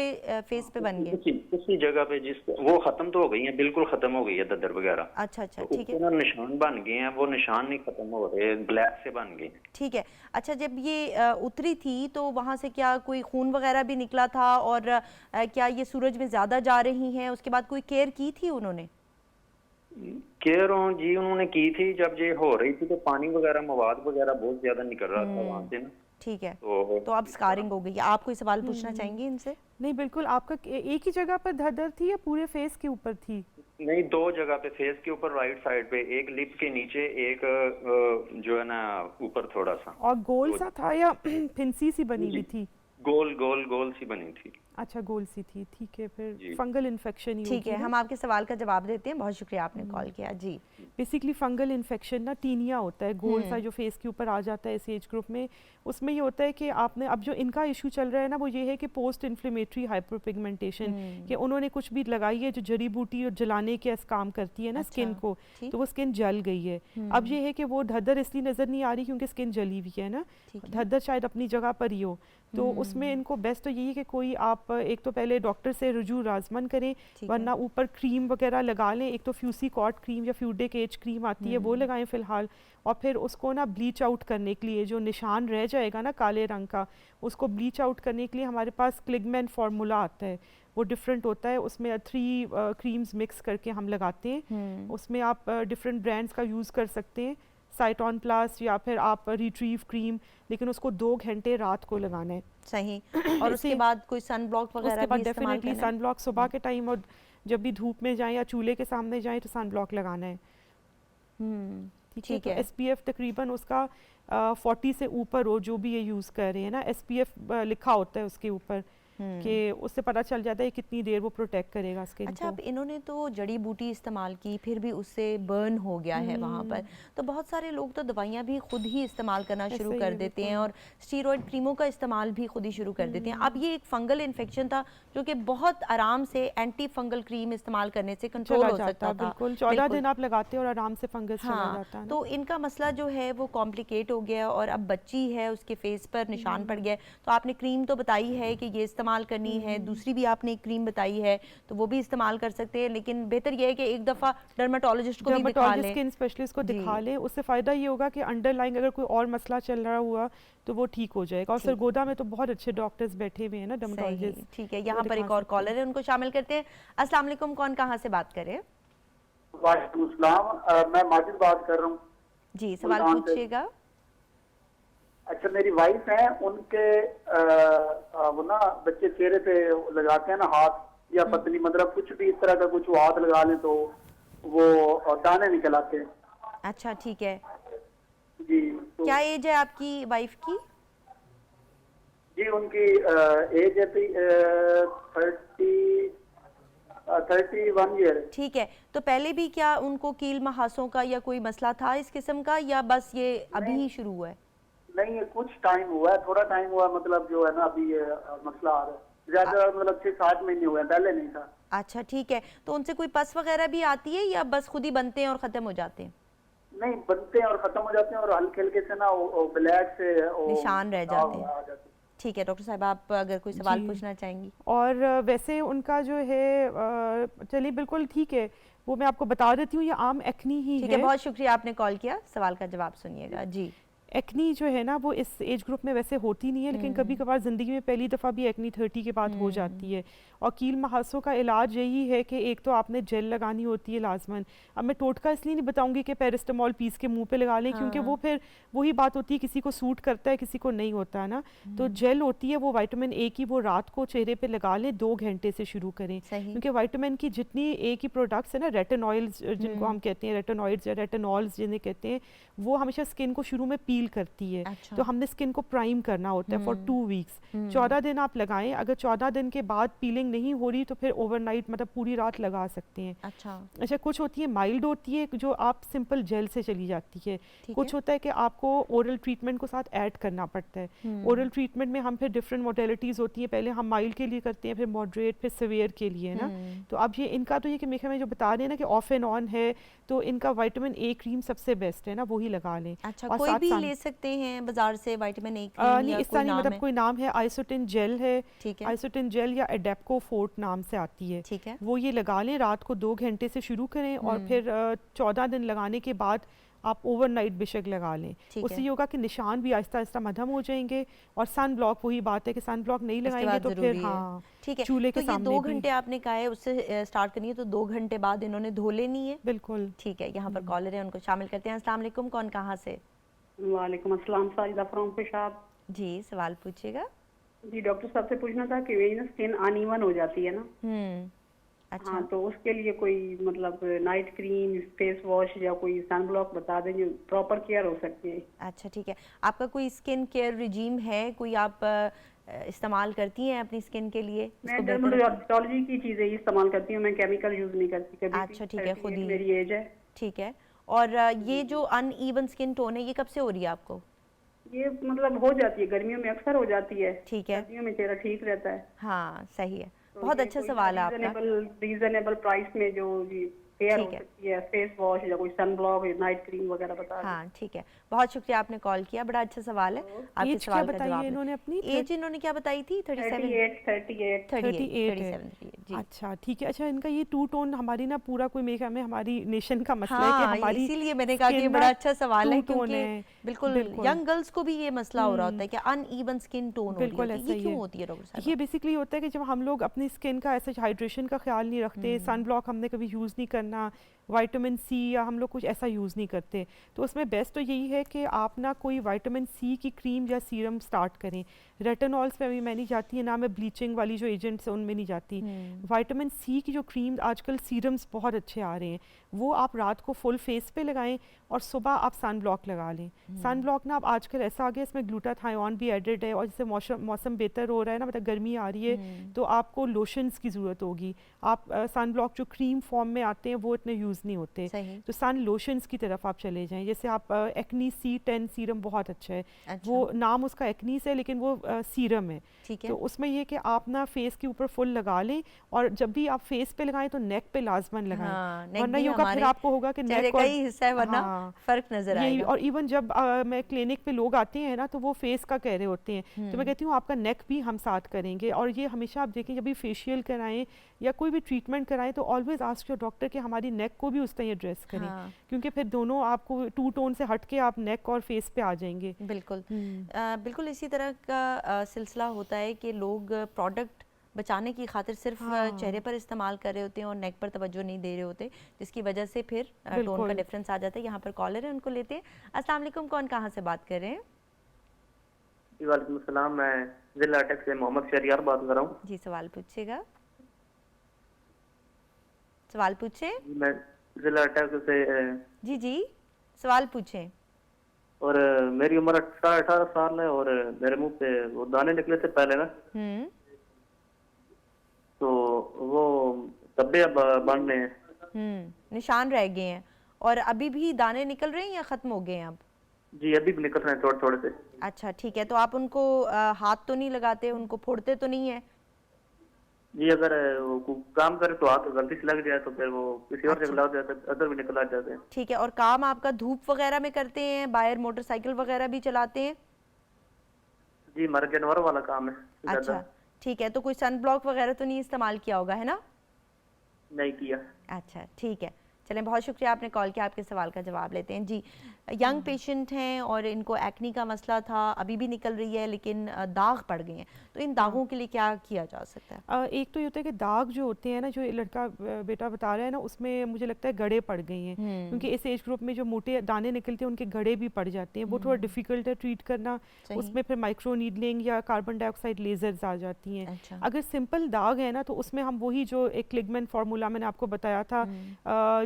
फेस पे बन गए? उसी जगह पे जिस वो खत्म तो हो गई है, बिल्कुल खत्म हो गई है दद्दर वगैरह। अच्छा अच्छा, तो ठीक है उसके ना निशान बन गए हैं, वो निशान नहीं खत्म हो रहे, ब्लैक से बन गए। ठीक है। अच्छा, जब ये उतरी थी तो वहाँ से क्या कोई खून वगैरह भी निकला था, और क्या ये सूरज में ज़्यादा जा रही हैं? उसके बाद कोई केयर की थी उन्होंने? केयर जी उन्होंने की थी, जब ये हो रही थी तो पानी वगैरह मवाद वगैरह बहुत ज्यादा निकल रहा था वहां से ना। ठीक है, तो तो अब स्कारिंग हो गई है। आप कोई सवाल पूछना चाहेंगे इनसे? नहीं बिल्कुल, आपका एक ही जगह पर दर्द थी या पूरे फेस के ऊपर थी? नहीं, दो जगह पे, फेस के ऊपर राइट साइड पे, एक लिप के नीचे, एक जो है ना ऊपर थोड़ा सा। और गोल सा था या फिंसी सी बनी हुई थी? गोल गोल गोल सी बनी थी। अच्छा, गोल सी थी, ठीक है। फिर जी। फंगल इन्फेक्शन ही ठीक है, हम आपके सवाल का जवाब देते हैं। बहुत शुक्रिया आपने कॉल किया। जी, बेसिकली फंगल इन्फेक्शन ना टीनिया होता है, गोल सा जो फेस के ऊपर आ जाता है इस एज ग्रुप में। उसमें ये होता है कि आपने अब जो इनका इशू चल रहा है ना, वो ये है कि पोस्ट इन्फ्लेमेटरी हाइपरपिगमेंटेशन, कि उन्होंने कुछ भी लगाई है जो जड़ी बूटी और जलाने के काम करती है ना स्किन को, तो वो स्किन जल गई है। अब ये है कि वो धद्दर इसलिए नज़र नहीं आ रही क्योंकि स्किन जली हुई है ना, धद्दर शायद अपनी जगह पर ही हो। तो उसमें इनको बेस्ट तो यही है कि कोई आप एक तो पहले डॉक्टर से रुजू राजमन करें, वरना ऊपर क्रीम वगैरह लगा लें। एक तो फ्यूसी कॉट क्रीम या फ्यूडिक एज क्रीम आती है, वो लगाएं फ़िलहाल। और फिर उसको ना ब्लीच आउट करने के लिए जो निशान रह जाएगा ना काले रंग का, उसको ब्लीच आउट करने के लिए हमारे पास क्लिगमैन फार्मूला आता है, वो डिफरेंट होता है। उसमें 3 क्रीम्स मिक्स करके हम लगाते हैं। उसमें आप डिफरेंट ब्रांड्स का यूज़ कर सकते हैं, साइटॉन प्लस या फिर आप रिट्रीव क्रीम, लेकिन उसको 2 घंटे रात को लगाना है। सही। और उसके बाद कोई सन ब्लॉक वगैरह उसके बाद भी इस्तेमाल डेफिनेटली करना है? सन ब्लॉक सुबह के टाइम, और जब भी धूप में जाएं या चूल्हे के सामने जाएं तो सन ब्लॉक लगाना है। ठीक है। तो SPF तकरीबन उसका 40 से ऊपर हो, जो भी ये यूज़ कर रहे हैं ना। SPF लिखा होता है उसके ऊपर कि उससे पता चल जाता है कितनी देर वो प्रोटेक्ट करेगा स्किन अच्छा, को। अब इन्होंने तो जड़ी बूटी इस्तेमाल की, फिर भी उससे बर्न हो गया है वहाँ पर, तो बहुत सारे लोग तो दवाइयाँ भी खुद ही इस्तेमाल करना शुरू कर देते हैं, और स्टीरॉयड क्रीमों का इस्तेमाल भी खुद ही शुरू कर देते हैं। अब ये एक फंगल इन्फेक्शन था जो कि बहुत आराम से एंटी फंगल क्रीम इस्तेमाल करने से कंट्रोल हो सकता था। बिल्कुल 14 दिन आप लगाते हो और आराम से फंगस चला जाता है ना। तो इनका मसला जो है वो कॉम्प्लिकेट हो गया, और अब बच्ची है, उसके फेस पर निशान पड़ गया। तो आपने क्रीम तो बताई है कि ये इस्तेमाल करनी है, दूसरी भी आपने एक क्रीम बताई है तो वो भी इस्तेमाल कर सकते हैं, लेकिन बेहतर ये है कि एक दफ़ा डर्माटोलॉजिस्ट को भी दिखा लें, स्किन स्पेशलिस्ट को दिखा लें। उससे फ़ायदा ये होगा कि अंडरलाइंग अगर कोई और मसला चल रहा हुआ तो वो ठीक हो जाएगा। और सरगोदा में तो बहुत अच्छे डॉक्टर्स बैठे हुए हैं ना, डर्माटोलॉजिस्ट। ठीक है, यहाँ पर एक और कॉलर है, उनको शामिल करते हैं। अस्सलाम वालेकुम, कौन कहाँ से बात कर रहे हैं? वालेकुम सलाम, मैं माजिद बात कर रहा हूँ जी, सवाल पूछिएगा। अच्छा, मेरी वाइफ है, उनके वो ना बच्चे चेहरे पे लगाते हैं ना हाथ या पतली, मतलब कुछ भी इस तरह का कुछ वो हाथ लगा लें तो वो दाने निकल आते हैं। अच्छा, ठीक है। जी, तो क्या एज है आपकी वाइफ की? जी उनकी एज है 31 ईयर। ठीक है, तो पहले भी क्या उनको कील महासों का या कोई मसला था इस किस्म का, या बस ये अभी ही शुरू हुआ है? नहीं, ये कुछ टाइम हुआ है, थोड़ा टाइम हुआ, मतलब जो है ना अभी ये मसला आ रहा है। ज्यादा मतलब 6-7 महीने हुए हैं, पहले नहीं था। अच्छा, ठीक है। तो उनसे कोई पस वगैरह भी आती है या बस खुद ही बनते हैं और ख़त्म हो जाते हैं? नहीं, बनते हैं और खत्म हो जाते हैं, और हल्के हल्के से ना वो ब्लैक से निशान रह जाते हैं। ठीक है डॉक्टर साहब, आप अगर कोई सवाल पूछना चाहेंगी। और वैसे उनका जो है, चलिए बिल्कुल ठीक है, वो मैं आपको बता देती हूँ, ये आम एक्नी ही है। ठीक है, बहुत शुक्रिया आपने कॉल किया। सवाल का जवाब सुनिएगा। जी, एक्नी जो है ना वो इस एज ग्रुप में वैसे होती नहीं है, लेकिन कभी कभार ज़िंदगी में पहली दफ़ा भी एक्नी 30 के बाद हो जाती है। और कील महासों का इलाज यही है कि एक तो आपने जेल लगानी होती है लाजमन। अब मैं टोटका इसलिए नहीं बताऊंगी कि पैरास्टामोल पीस के मुंह पे लगा लें, क्योंकि वो फिर वही बात होती है, किसी को सूट करता है किसी को नहीं होता है ना। तो जेल होती है वो विटामिन ए की, वो रात को चेहरे पे लगा लें, 2 घंटे से शुरू करें, क्योंकि विटामिन की जितनी ए की प्रोडक्ट्स है ना, रेटिनॉइड्स जिनको हम कहते हैं, रेटिनॉइड्स या रेटिनॉल्स जिन्हें कहते हैं, वो हमेशा स्किन को शुरू में पील करती है। अच्छा। तो हमने स्किन को प्राइम करना होता है फॉर 2 वीक्स। 14 दिन आप लगाएं। अगर 14 दिन के बाद पीलिंग नहीं हो रही तो फिर ओवरनाइट मतलब पूरी रात लगा सकते हैं। अच्छा, कुछ होती है माइल्ड होती है जो आप सिंपल जेल से चली जाती है। कुछ होता है कि आपको ओरल ट्रीटमेंट को साथ ऐड करना पड़ता है। ओरल ट्रीटमेंट में हम फिर डिफरेंट मॉडलिटीज़ होती हैं, पहले हम माइल्ड के लिए करते हैं, फिर मॉडरेट, फिर सीवियर के लिए ना। तो अब ये इनका तो ये कि मेरे में जो बता रहे हैं ना कि ऑफ एंड ऑन है, तो इनका विटामिन ए क्रीम सबसे बेस्ट है ना, वही लगा लें। अच्छा, कोई भी ले ले सकते हैं बाजार से विटामिन ए नहीं, या इसका कोई नहीं, नाम मतलब है? कोई नाम है, आइसोटिन जेल है, ठीक है, आइसोटिन जेल या एडेप्को फोर्ट नाम से आती है, ठीक है। वो ये लगा लें, रात को 2 घंटे से शुरू करें और फिर 14 दिन लगाने के बाद आप ओवरनाइट बेशक लगा लें। ठीक उससे है। ये होगा कि निशान भी आहिस्ता आहिस्ता मद्धम हो जाएंगे। और सन ब्लॉक, वही बात है कि सन ब्लॉक नहीं इसके लगाएंगे बाद तो फिर ज़रूरी है। हाँ ठीक है, चूल्हे तो के ये सामने 2 भी घंटे आपने कहा है उससे स्टार्ट करनी है, तो 2 घंटे बाद इन्होंने धो लेनी है? बिल्कुल। ठीक है, यहाँ पर कॉलर है, उनको शामिल करते हैं। अस्सलाम वालेकुम, कौन कहाँ से? वालेकुम अस्सलाम, साजिदा फ्रॉम पेशाब। जी, सवाल पूछिएगा। जी, डॉक्टर साहब से पूछना था कि मेरी ना स्किन अनइवन हो जाती है ना। अच्छा। हाँ, तो उसके लिए कोई मतलब नाइट क्रीम, फेस वॉश या कोई सन ब्लॉक बता दें जो प्रॉपर केयर हो सकती है। अच्छा, ठीक है। आपका कोई स्किन केयर रिजीम है, कोई आप इस्तेमाल करती हैं अपनी स्किन के लिए? मैं इसको बेहतर रखने- डर्मेटोलॉजी की चीजें ही इस्तेमाल करती हूँ, मैं केमिकल यूज नहीं करती कभी। अच्छा, ठीक है, खुद ही। मेरी एज है। ठीक है। और ये जो अनइवन स्किन टोन है, ये कब से हो रही है आपको? ये मतलब हो जाती है, गर्मियों में अक्सर हो जाती है। ठीक है। सर्दियों में चेहरा ठीक रहता है। हाँ, सही है। तो बहुत ये अच्छा कोई सवाल है आपका। रीजनेबल प्राइस में जो केयर हो ठीक है। सकती है, फेस वॉश या कोई सन ब्लॉक, नाइट क्रीम वगैरह बता दें। हाँ, ठीक है। बहुत शुक्रिया, आपने कॉल किया, बड़ा अच्छा सवाल है। आपके एज क्या सवाल का बताई जवाब है इन्होंने अपनी? एज इन्होंने क्या बताई थी? 37 38 38 है। 37 जी। अच्छा, ठीक है। अच्छा, इनका ये टू टोन हमारी ना पूरा कोई मेरे ख्याल में हमारी नेशन का मसला है कि हाँ, हमारी इसीलिए मैंने कहा कि ये skin बड़ा ना अच्छा सवाल है, two tone क्योंकि है। बिल्कुल बिल्कुल। यंग गर्ल्स को भी ये मसला हो रहा होता है कि अनइवन स्किन टोन हो रही बिल्कुल होती है। ऐसा ये ही क्यों है। होती है डॉक्टर साहब? ये बेसिकली होता है कि जब हम लोग अपनी स्किन का ऐसा हाइड्रेशन का ख्याल नहीं रखते, सन ब्लॉक हमने कभी यूज़ नहीं करना, विटामिन सी या हम लोग कुछ ऐसा यूज़ नहीं करते, तो उसमें बेस्ट तो यही है कि आप ना कोई विटामिन सी की क्रीम या सीरम स्टार्ट करें। रेटिनॉल्स पे मैं नहीं जाती है ना, मैं ब्लीचिंग वाली जो एजेंट्स हैं उनमें नहीं जाती। विटामिन सी की जो क्रीम आजकल सीरम्स बहुत अच्छे आ रहे हैं, वो आप रात को फुल फेस पे लगाएं और सुबह आप सन ब्लॉक लगा लें। सन ब्लॉक ना अब आजकल ऐसा आ गया, इसमें ग्लूटाथायोन भी एडेड है, और जैसे मौसम बेहतर हो रहा है ना, मतलब गर्मी आ रही है, तो आपको लोशंस की ज़रूरत होगी। आप सन ब्लॉक जो क्रीम फॉर्म में आते हैं वो इतने यूज़ नहीं होते, सही। तो सन लोशंस की तरफ आप चले जाएं। जैसे आप एक्नी C10 सीरम बहुत अच्छा है। अच्छा। वो नाम उसका एक्नीस है लेकिन वो सीरम है। ठीक है। तो उसमें ये कि आप ना फेस के ऊपर फुल लगा लें, और जब भी आप फेस पे लगाएं तो नेक पे लाजमन लगाएं। हाँ, नेक वरना भी ये होगा फिर हमारे आपको होगा कि चेहरे नेक का और ही हिस्सा है, वरना फर्क नजर यही। आएगा। और इवन जब मैं क्लिनिक पे लोग आते हैं ना, तो वो फेस का कह रहे होते हैं, तो मैं कहती हूँ आपका नेक भी हम साथ करेंगे। और ये हमेशा आप देखें, जब भी फेशियल कराएं या कोई भी ट्रीटमेंट कराएं, तो ऑलवेज आस्क योर डॉक्टर कि हमारी नेक को भी उस तरह एड्रेस करें। हाँ। क्योंकि फिर दोनों आपको टू टोन से हट के आप नेक और फेस पे आ जाएंगे। बिल्कुल। बिल्कुल इसी तरह का सिलसिला होता है कि लोग प्रोडक्ट बचाने की खातिर सिर्फ चेहरे पर इस्तेमाल कर रहे होते हैं और नेक पर तवज्जो नहीं दे रहे होते, जिसकी वजह से फिर टोन का डिफरेंस आ जाता है। यहाँ पर कॉलर है, उनको लेते हैं। अस्सलाम वालेकुम, कौन कहाँ से बात कर रहे हैं? जी वालेकुम सलाम, मैं जिला अटक से मोहम्मद शरियार बात कर रहा हूँ। जी, सवाल पूछिएगा। सवाल पूछे। मैं जिला अटक से जी जी, सवाल पूछें। और मेरी उम्र 18 साल है और मेरे मुंह पे वो दाने निकले थे पहले ना, तो वो धब्बे अब बन रहे हैं। निशान रह गए हैं। और अभी भी दाने निकल रहे हैं या खत्म हो गए हैं अब? जी अभी भी निकल रहे हैं थोड़े थोड़े से। अच्छा, ठीक है। तो आप उनको हाथ तो नहीं लगाते, उनको फोड़ते तो नहीं है? जी अगर वो काम करे तो हाथ गलती से लग जाए तो फिर वो किसी और जगह लग जाता है, अदर भी निकल आ जाते हैं। ठीक है। और काम आपका धूप वगैरह में करते हैं, बाहर मोटरसाइकिल वगैरह भी चलाते हैं? जी हमारा जानवरों वाला काम है। अच्छा, ठीक है। तो कोई सन ब्लॉक वगैरह तो नहीं इस्तेमाल किया होगा, है ना? नहीं किया। अच्छा, ठीक है। चलें, बहुत शुक्रिया आपने कॉल किया। आपके सवाल का जवाब लेते हैं। जी, यंग पेशेंट हैं और इनको एक्नी का मसला था, अभी भी निकल रही है, लेकिन दाग पड़ गए हैं, तो इन दागों के लिए क्या किया जा सकता है? एक तो ये होता है कि दाग जो होते हैं ना, जो लड़का बेटा बता रहा है ना, उसमें मुझे लगता है गड़े पड़ गए हैं, क्योंकि इस एज ग्रुप में जो मोटे दाने निकलते हैं उनके गड़े भी पड़ जाते हैं। वो थोड़ा डिफिकल्ट है ट्रीट करना, उसमें फिर माइक्रो नीडलिंग या कार्बन डाइऑक्साइड लेजर्स आ जाती हैं। अच्छा। अगर सिंपल दाग है ना, तो उसमें हम वही जो एक क्लिगमेन फार्मूला मैंने आपको बताया था,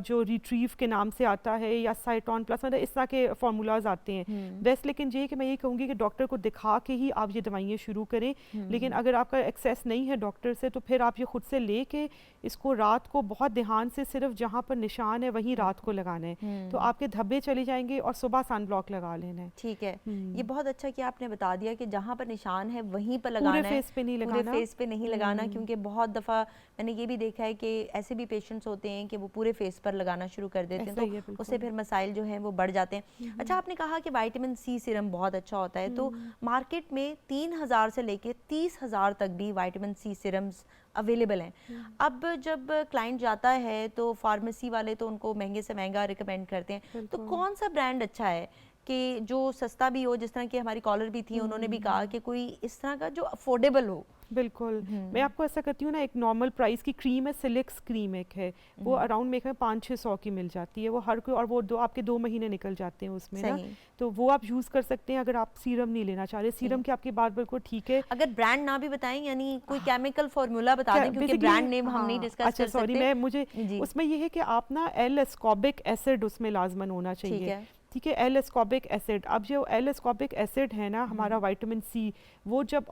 जो रिट्रीव के नाम से आता है, या साइटोन प्लस, मतलब इस तरह के फार्मूलाज आते हैं बेस्ट। लेकिन ये कि मैं ये कहूँगी कि डॉक्टर को दिखा के ही आप ये दवाइयाँ शुरू करें। लेकिन अगर आपका एक्सेस नहीं है डॉक्टर से, तो फिर आप ये खुद से लेके इसको रात को बहुत ध्यान से सिर्फ जहाँ पर निशान है वहीं रात को लगाना है, तो आपके धब्बे चले जाएंगे और सुबह सन ब्लॉक लगा लेना है। ठीक है। ये बहुत अच्छा कि आपने बता दिया कि जहाँ पर निशान है वहीं पर लगाना है, पूरे फेस पे नहीं लगाना, पूरे फेस पे नहीं लगाना, क्योंकि बहुत दफ़ा मैंने ये भी देखा है कि ऐसे भी पेशेंट्स होते हैं कि वो पूरे फेस पर लगाना शुरू कर देते हैं ऐसा ही है, तो बिल्कुल। उससे फिर मसाइल जो हैं वो बढ़ जाते हैं। अच्छा, आपने कहा कि विटामिन सी सीरम बहुत अच्छा होता है, तो मार्केट में 3000 से लेके 30,000 तक भी विटामिन सी सीरम्स अवेलेबल हैं। अब जब क्लाइंट जाता है तो फार्मेसी वाले तो उनको महंगे से महंगा रिकमेंड करते हैं, तो कौन सा ब्रांड अच्छा है कि जो सस्ता भी हो, जिस तरह की हमारी कॉलर भी थी उन्होंने भी कहा कि कोई इस तरह का जो अफोर्डेबल हो? बिल्कुल, मैं आपको ऐसा करती हूँ ना, एक नॉर्मल प्राइस की क्रीम है, सिलेक्स क्रीम एक है, वो अराउंड मेक में 500-600 की मिल जाती है, वो हर कोई, और वो आपके 2 महीने निकल जाते हैं उसमें ना, तो वो आप यूज़ कर सकते हैं अगर आप सीरम नहीं लेना चाह रहे। सीरम की आपकी बात बिल्कुल ठीक है। अगर ब्रांड ना भी बताएं, यानी कोई केमिकल फार्मूला बता दें, क्योंकि ब्रांड नेम हम नहीं डिस्कस अच्छा कर सॉरी, सकते। मैं मुझे उसमें ये है कि आप ना एल एस्कॉर्बिक एसिड उसमें लाजमन होना चाहिए, ठीक है, एल एस्कॉर्बिक एसिड। अब जो एल एस्कॉर्बिक एसिड है ना हमारा विटामिन सी, वो जब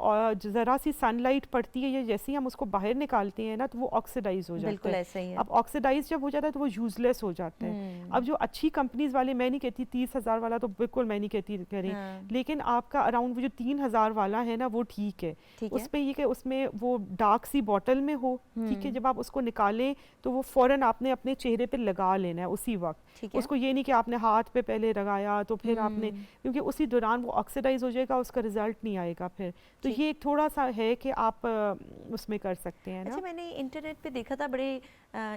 ज़रा सी सनलाइट पड़ती है या जैसे ही हम उसको बाहर निकालते हैं ना तो वो ऑक्सीडाइज हो जाता है। ऐसा ही है। अब ऑक्सीडाइज जब हो जाता है तो वो यूजलेस हो जाता है। अब जो अच्छी कंपनीज वाले, मैं नहीं कहती 30,000 वाला तो बिल्कुल मैं नहीं कहती करें, लेकिन आपका अराउंड वो जो 3,000 वाला है ना वो ठीक है। उस पर ये कि उसमें वो डार्क सी बॉटल में हो, ठीक है, जब आप उसको निकालें तो वो फ़ौरन आपने अपने चेहरे पे लगा लेना है उसी वक्त। उसको ये नहीं कि आपने हाथ पे पहले लगाया तो फिर आपने, क्योंकि उसी दौरान वो ऑक्सीडाइज हो जाएगा, उसका रिजल्ट नहीं आएगा फिर। तो ये एक थोड़ा सा है कि आप उसमें कर सकते हैं ना। अच्छा, मैंने इंटरनेट पे देखा था बड़े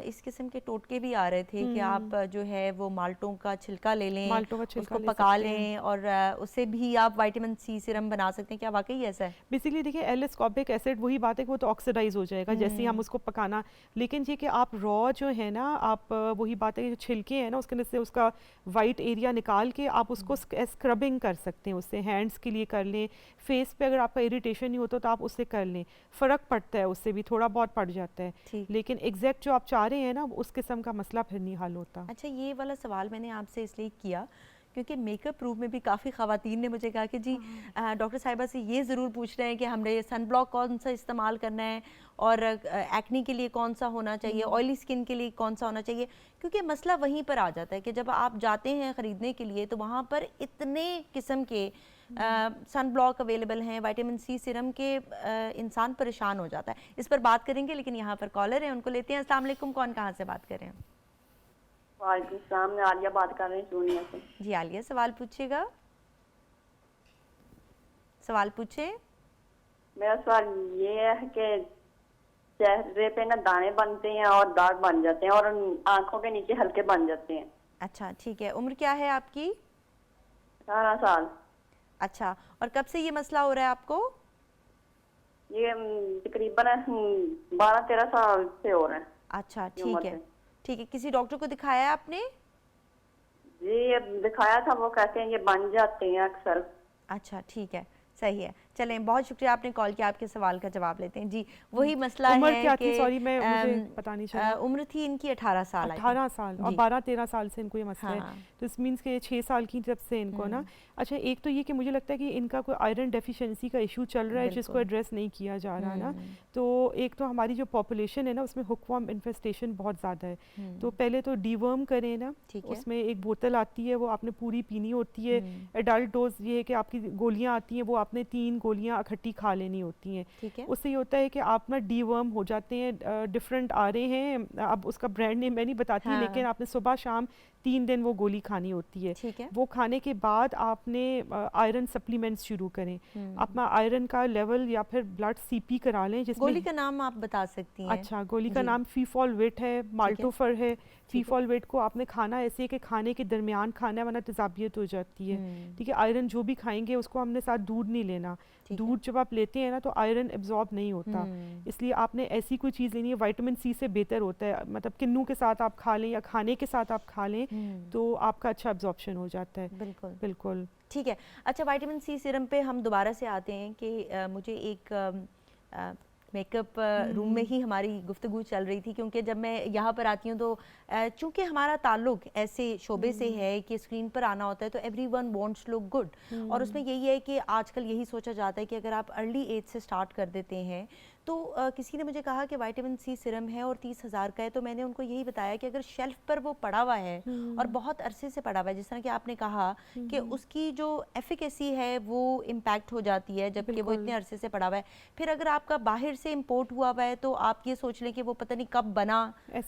इस किस्म के टोटके भी आ रहे थे कि आप जो है वो माल्टों का छिलका ले लें, माल्टों का छिलका उसको पका लें और उससे भी आप विटामिन सी सीरम बना सकते हैं। क्या वाकई ऐसा है? बेसिकली देखिए, एल एस्कॉर्बिक एसिड वही बात है कि वो तो ऑक्सीडाइज हो जाएगा जैसे ही हम उसको पकाना, लेकिन ये कि आप रॉ जो है ना, आप वही बात है कि जो छिलके हैं ना उसके अंदर से उसका वाइट एरिया निकाल के आप उसको स्क्रबिंग कर सकते हैं, उससे हैंड्स के लिए कर लें, फेस पे अगर आपका इरिटेशन नहीं होता तो आप उससे कर लें, फ़र्क पड़ता है, उससे भी थोड़ा बहुत पड़ जाता है, लेकिन एग्जैक्ट जो आप चाह रहे हैं ना उस किस्म का मसला फिर नहीं हल होता। अच्छा, ये वाला सवाल मैंने आपसे इसलिए किया क्योंकि मेकअप रूम में भी काफ़ी ख़वातीन ने मुझे कहा कि जी डॉक्टर साहिबा से ये ज़रूर पूछ रहे हैं कि हमने सन ब्लॉक कौन सा इस्तेमाल करना है और एक्नी के लिए कौन सा होना चाहिए, ऑयली स्किन के लिए कौन सा होना चाहिए, क्योंकि मसला वहीं पर आ जाता है कि जब आप जाते हैं ख़रीदने के लिए तो वहाँ पर इतने किस्म के सन ब्लॉक अवेलेबल हैं, विटामिन सी सीरम के, इंसान परेशान हो जाता है। इस पर बात करेंगे, लेकिन यहाँ पर कॉलर है, उनको लेते हैं। अस्सलाम वालेकुम, कौन कहाँ से बात कर रहे हैं? वालेकुम सलाम, मैं आलिया बात कर रही हूँ पूर्णिया से। जी आलिया, सवाल पूछिएगा। सवाल पूछे। मेरा सवाल ये है कि चेहरे पे ना दाने बनते हैं और दाग बन जाते हैं और आंखों के नीचे हल्के बन जाते हैं। अच्छा, ठीक है। उम्र क्या है आपकी? 18 साल। अच्छा, और कब से ये मसला हो रहा है आपको? ये तकरीबन 12-13 साल से हो रहा है। अच्छा, ठीक है, ठीक है। किसी डॉक्टर को दिखाया है आपने? जी दिखाया था, वो कहते हैं ये बन जाते हैं अक्सर। अच्छा, ठीक है, सही है। चलें, बहुत शुक्रिया आपने कॉल किया, आपके सवाल का जवाब लेते हैं। जी, वही मसला उम्र है क्या कि थी? सॉरी, मैं मुझे पता नहीं चला। उम्र थी इनकी 18 साल। 18 साल और 12-13 साल से इनको ये मसला है, तो इस मीन्स के 6 साल की जब से इनको ना। अच्छा, एक तो ये कि मुझे लगता है कि इनका कोई आयरन डेफिशिएंसी का इशू चल रहा है जिसको एड्रेस नहीं किया जा रहा ना। तो एक तो हमारी जो पॉपुलेशन है ना उसमें हुकवर्म इन्फेस्टेशन बहुत ज़्यादा है, तो पहले तो डीवर्म करें ना, उसमें एक बोतल आती है वो आपने पूरी पीनी होती है। एडल्ट डोज ये है कि आपकी गोलियाँ आती हैं, वो आपने 3 गोलियाँ इकट्ठी खा लेनी होती हैं। उससे ये होता है कि आप ना डीवर्म हो जाते हैं। डिफरेंट आ रहे हैं, अब उसका ब्रांड नेम मैं नहीं बताती, लेकिन आपने सुबह शाम 3 दिन वो गोली खानी होती है। वो खाने के बाद आपने आयरन सप्लीमेंट्स शुरू करें, अपना आयरन का लेवल या फिर ब्लड सीपी करा लें। जिसमें गोली का नाम आप बता सकती हैं? अच्छा, गोली का नाम फीफॉलवेट है, माल्टोफर है। फीफॉलवेट को आपने खाना ऐसे है कि खाने के दरमियान खाना है, वरना तेजाबियत हो जाती है, ठीक है। आयरन जो भी खाएंगे उसको हमने साथ दूध नहीं लेना, दूध जब आप लेते हैं ना तो आयरन एब्जॉर्ब नहीं होता, इसलिए आपने ऐसी कोई चीज़ लेनी है। विटामिन सी से बेहतर होता है, मतलब किन्नू के साथ आप खा लें या खाने के साथ आप खा लें तो आपका अच्छा एब्जॉर्प्शन हो जाता है। बिल्कुल बिल्कुल, ठीक है। अच्छा, विटामिन सी सीरम पे हम दोबारा से आते हैं कि मुझे एक मेकअप रूम में ही हमारी गुफ्तगू चल रही थी, क्योंकि जब मैं यहाँ पर आती हूँ तो चूँकि हमारा ताल्लुक ऐसे शोबे से है कि स्क्रीन पर आना होता है तो एवरीवन वांट्स लुक गुड, और उसमें यही है कि आजकल यही सोचा जाता है कि अगर आप अर्ली एज से स्टार्ट कर देते हैं तो किसी ने मुझे कहा कि विटामिन सी सीरम है और 30,000 का है, तो मैंने उनको यही बताया कि अगर शेल्फ पर वो पड़ा हुआ है और बहुत अरसे से पड़ा हुआ है, जिस तरह कि आपने कहा कि उसकी जो एफिकेसी है वो इम्पैक्ट हो जाती है जबकि वो इतने अरसे से पड़ा हुआ है। फिर अगर आपका बाहर से इम्पोर्ट हुआ हुआ है तो आप ये सोच लें कि वो पता नहीं कब बना,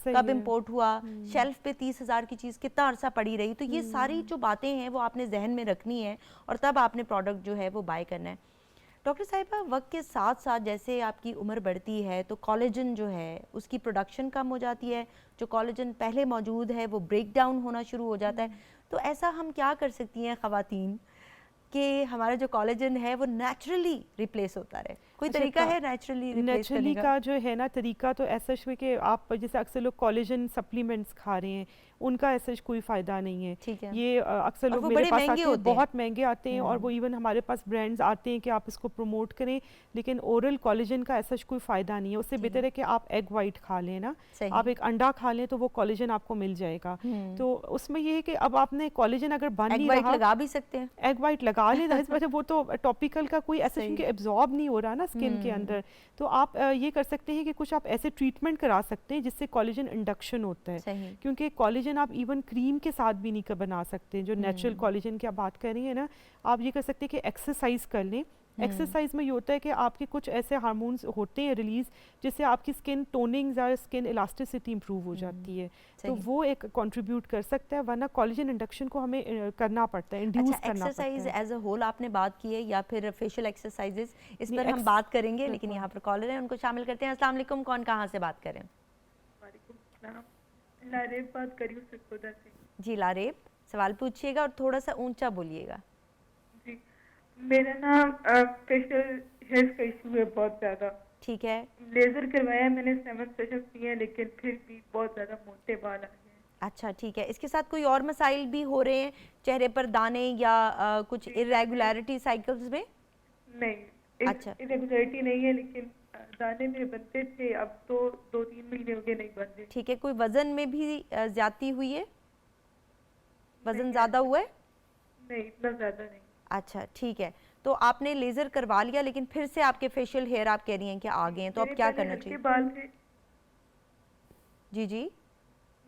कब इम्पोर्ट हुआ, शेल्फ पे 30,000 की चीज़ कितना अरसा पड़ी रही। तो ये सारी जो बातें हैं वो आपने जहन में रखनी है और तब आपने प्रोडक्ट जो है वो बाय करना है। डॉक्टर साहिबा, वक्त के साथ साथ जैसे आपकी उम्र बढ़ती है तो कोलेजन जो है उसकी प्रोडक्शन कम हो जाती है, जो कोलेजन पहले मौजूद है वो ब्रेक डाउन होना शुरू हो जाता है। तो ऐसा हम क्या कर सकती हैं ख़वातीन कि हमारा जो कोलेजन है वो नेचुरली रिप्लेस होता रहे? कोई तरीका है नेचुरली रिप्लेस करने का जो है ना तरीका, तो ऐसा है कि आप जैसे अक्सर लोग कोलेजन सप्लीमेंट्स खा रहे हैं, उनका ऐसा कोई फ़ायदा नहीं है। ठीक है। ये अक्सर लोग मेरे पास आते हैं, बहुत महंगे आते हैं और वो इवन हमारे पास ब्रांड्स आते हैं कि आप इसको प्रमोट करें, लेकिन ओरल कोलेजन का ऐसा कोई फ़ायदा नहीं है। उससे बेहतर है कि आप एग वाइट खा लें ना, आप एक अंडा खा लें तो वो कोलेजन आपको मिल जाएगा। तो उसमें ये है कि अब आपने कोलेजन अगर बन नहीं रहा, लगा भी सकते हैं, एग वाइट लगा लें, वो तो टॉपिकल का कोई ऐसा एब्जॉर्ब नहीं हो रहा ना स्किन के अंदर। तो आप ये कर सकते हैं कि कुछ आप ऐसे ट्रीटमेंट करा सकते हैं जिससे कोलेजन इंडक्शन होता है, क्योंकि कोलेजन आप इवन क्रीम के साथ भी नहीं बना सकते। जो नेचुरल कोलेजन की आप बात कर रही है ना, आप ये कर सकते हैं कि एक्सरसाइज कर लें। एक्सरसाइज में ये होता है कि आपके कुछ ऐसे हार्मोन्स होते हैं रिलीज जिससे आपकी स्किन टोनिंग या स्किन इलास्टिसिटी इंप्रूव हो जाती है, तो वो एक कंट्रीब्यूट कर सकता है। वरना कोलेजन इंडक्शन को हमें करना पड़ता है, इंड्यूस करना पड़ता है। एक्सरसाइज एज अ होल आपने बात की है या फिर फेशियल एक्सरसाइजेस, इस पर हम बात करेंगे, लेकिन यहाँ पर कॉलर है, उनको शामिल करते हैं। अस्सलाम वालेकुम, कौन कहाँ से बात करें? लारेब बात करी हूँ सरगोदा से। जी लारेब, सवाल पूछिएगा और थोड़ा सा ऊंचा बोलिएगा। जी, मेरा ना फेशियल हेयर्स का इशू है बहुत ज़्यादा। ठीक है। लेज़र करवाया मैंने, 7 सेशंस किए हैं, लेकिन फिर भी बहुत ज़्यादा मोटे बाल आ गए। अच्छा ठीक है। इसके साथ कोई और मसाइल भी हो रहे हैं, चेहरे पर दाने या कुछ इरेगुलरिटी साइकिल्स में? नहीं, अच्छा, इरेगुलरिटी नहीं है, लेकिन दाने मेरे बनते थे, अब तो 2-3 महीने हो गए नहीं बन रहे। ठीक है। कोई वजन में भी ज्यादती हुई है? वजन ज्यादा हुआ है? नहीं, इतना ज्यादा नहीं। अच्छा ठीक है। तो आपने लेजर करवा लिया, लेकिन फिर से आपके फेशियल हेयर आप कह रही हैं कि आ गए हैं, तो अब क्या करना चाहिए? बाल थे। जी जी,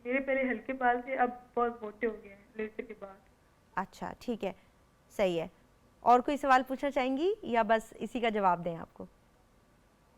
मेरे पहले हल्के बाल थे, अब बहुत मोटे हो गए हैं लेजर के बाद। अच्छा ठीक है, सही है। और कोई सवाल पूछना चाहेंगी या बस इसी का जवाब दें आपको?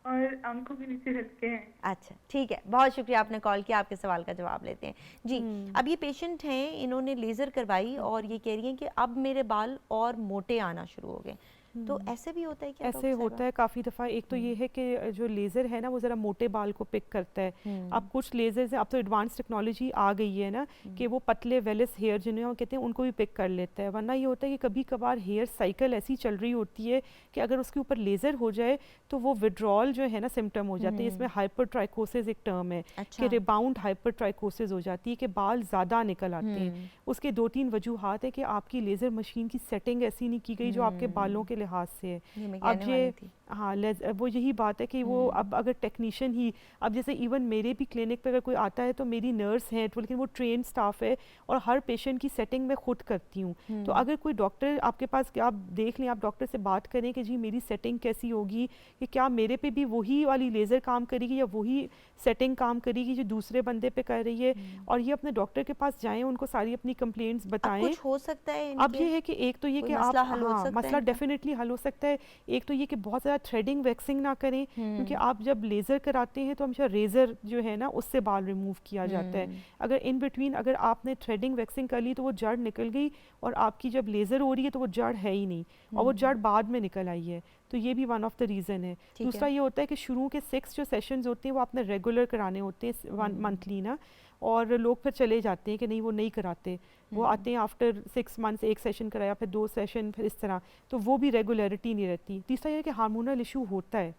और आंखों के नीचे हल्के हैं। अच्छा ठीक है, बहुत शुक्रिया आपने कॉल किया, आपके सवाल का जवाब लेते हैं। जी, अब ये पेशेंट हैं, इन्होंने लेज़र करवाई और ये कह रही हैं कि अब मेरे बाल और मोटे आना शुरू हो गए। तो ऐसे भी होता है क्या? ऐसे होता है काफ़ी दफ़ा। एक तो ये है कि जो लेज़र है ना वो ज़रा मोटे बाल को पिक करता है। अब कुछ लेज़र्स हैं, अब तो एडवांस टेक्नोलॉजी आ गई है ना कि वो पतले वेलस हेयर जिन्हें हम कहते हैं उनको भी पिक कर लेता है। वरना ये होता है कि कभी कभार हेयर साइकिल ऐसी चल रही होती है कि अगर उसके ऊपर लेज़र हो जाए तो वो विड्रॉल जो है ना सिम्टम हो जाते हैं। इसमें हाइपरट्राइकोसिस एक टर्म है कि रिबाउंड हाइपरट्राइकोसिस हो जाती है कि बाल ज़्यादा निकल आते हैं। उसके 2-3 वजूहात है कि आपकी लेज़र मशीन की सेटिंग ऐसी नहीं की गई जो आपके बालों के लिहाज से है। अब ये हाँ, वो यही बात है कि वो अब अगर टेक्नीशियन ही, अब जैसे इवन मेरे भी क्लिनिक पे अगर कोई आता है तो मेरी नर्स हैं तो लेकिन वो ट्रेन स्टाफ है और हर पेशेंट की सेटिंग मैं खुद करती हूँ। तो अगर कोई डॉक्टर आपके पास, आप देख लें, आप डॉक्टर से बात करें कि जी मेरी सेटिंग कैसी होगी, कि क्या मेरे पे भी वही वाली लेज़र काम करेगी या वही सेटिंग काम करेगी जो दूसरे बंदे पे कर रही है। और ये अपने डॉक्टर के पास जाएँ, उनको सारी अपनी कंप्लेंट्स बताएं। कुछ हो सकता है अब ये है कि एक तो ये कि आप मसला डेफिनेटली हल हो सकता है। एक तो ये कि बहुत ज़्यादा थ्रेडिंग वैक्सिंग ना करें, क्योंकि आप जब लेज़र कराते हैं तो हमेशा रेज़र जो है ना उससे बाल रिमूव किया जाता है। अगर इन बिटवीन अगर आपने थ्रेडिंग वैक्सिंग कर ली तो वो जड़ निकल गई और आपकी जब लेज़र हो रही है तो वो जड़ है ही नहीं और वो जड़ बाद में निकल आई है, तो ये भी वन ऑफ द रीज़न है। दूसरा ये होता है कि शुरू के 6 जो सेशंस होते हैं वो आपने रेगुलर कराने होते हैं, मंथली ना, और लोग फिर चले जाते हैं कि नहीं वो नहीं कराते। वो आते हैं आफ्टर 6 मंथ्स, 1 सेशन कराया, फिर 2 सेशन, फिर इस तरह, तो वो भी रेगुलरिटी नहीं रहती। तीसरा ये है कि हार्मोनल इशू होता है।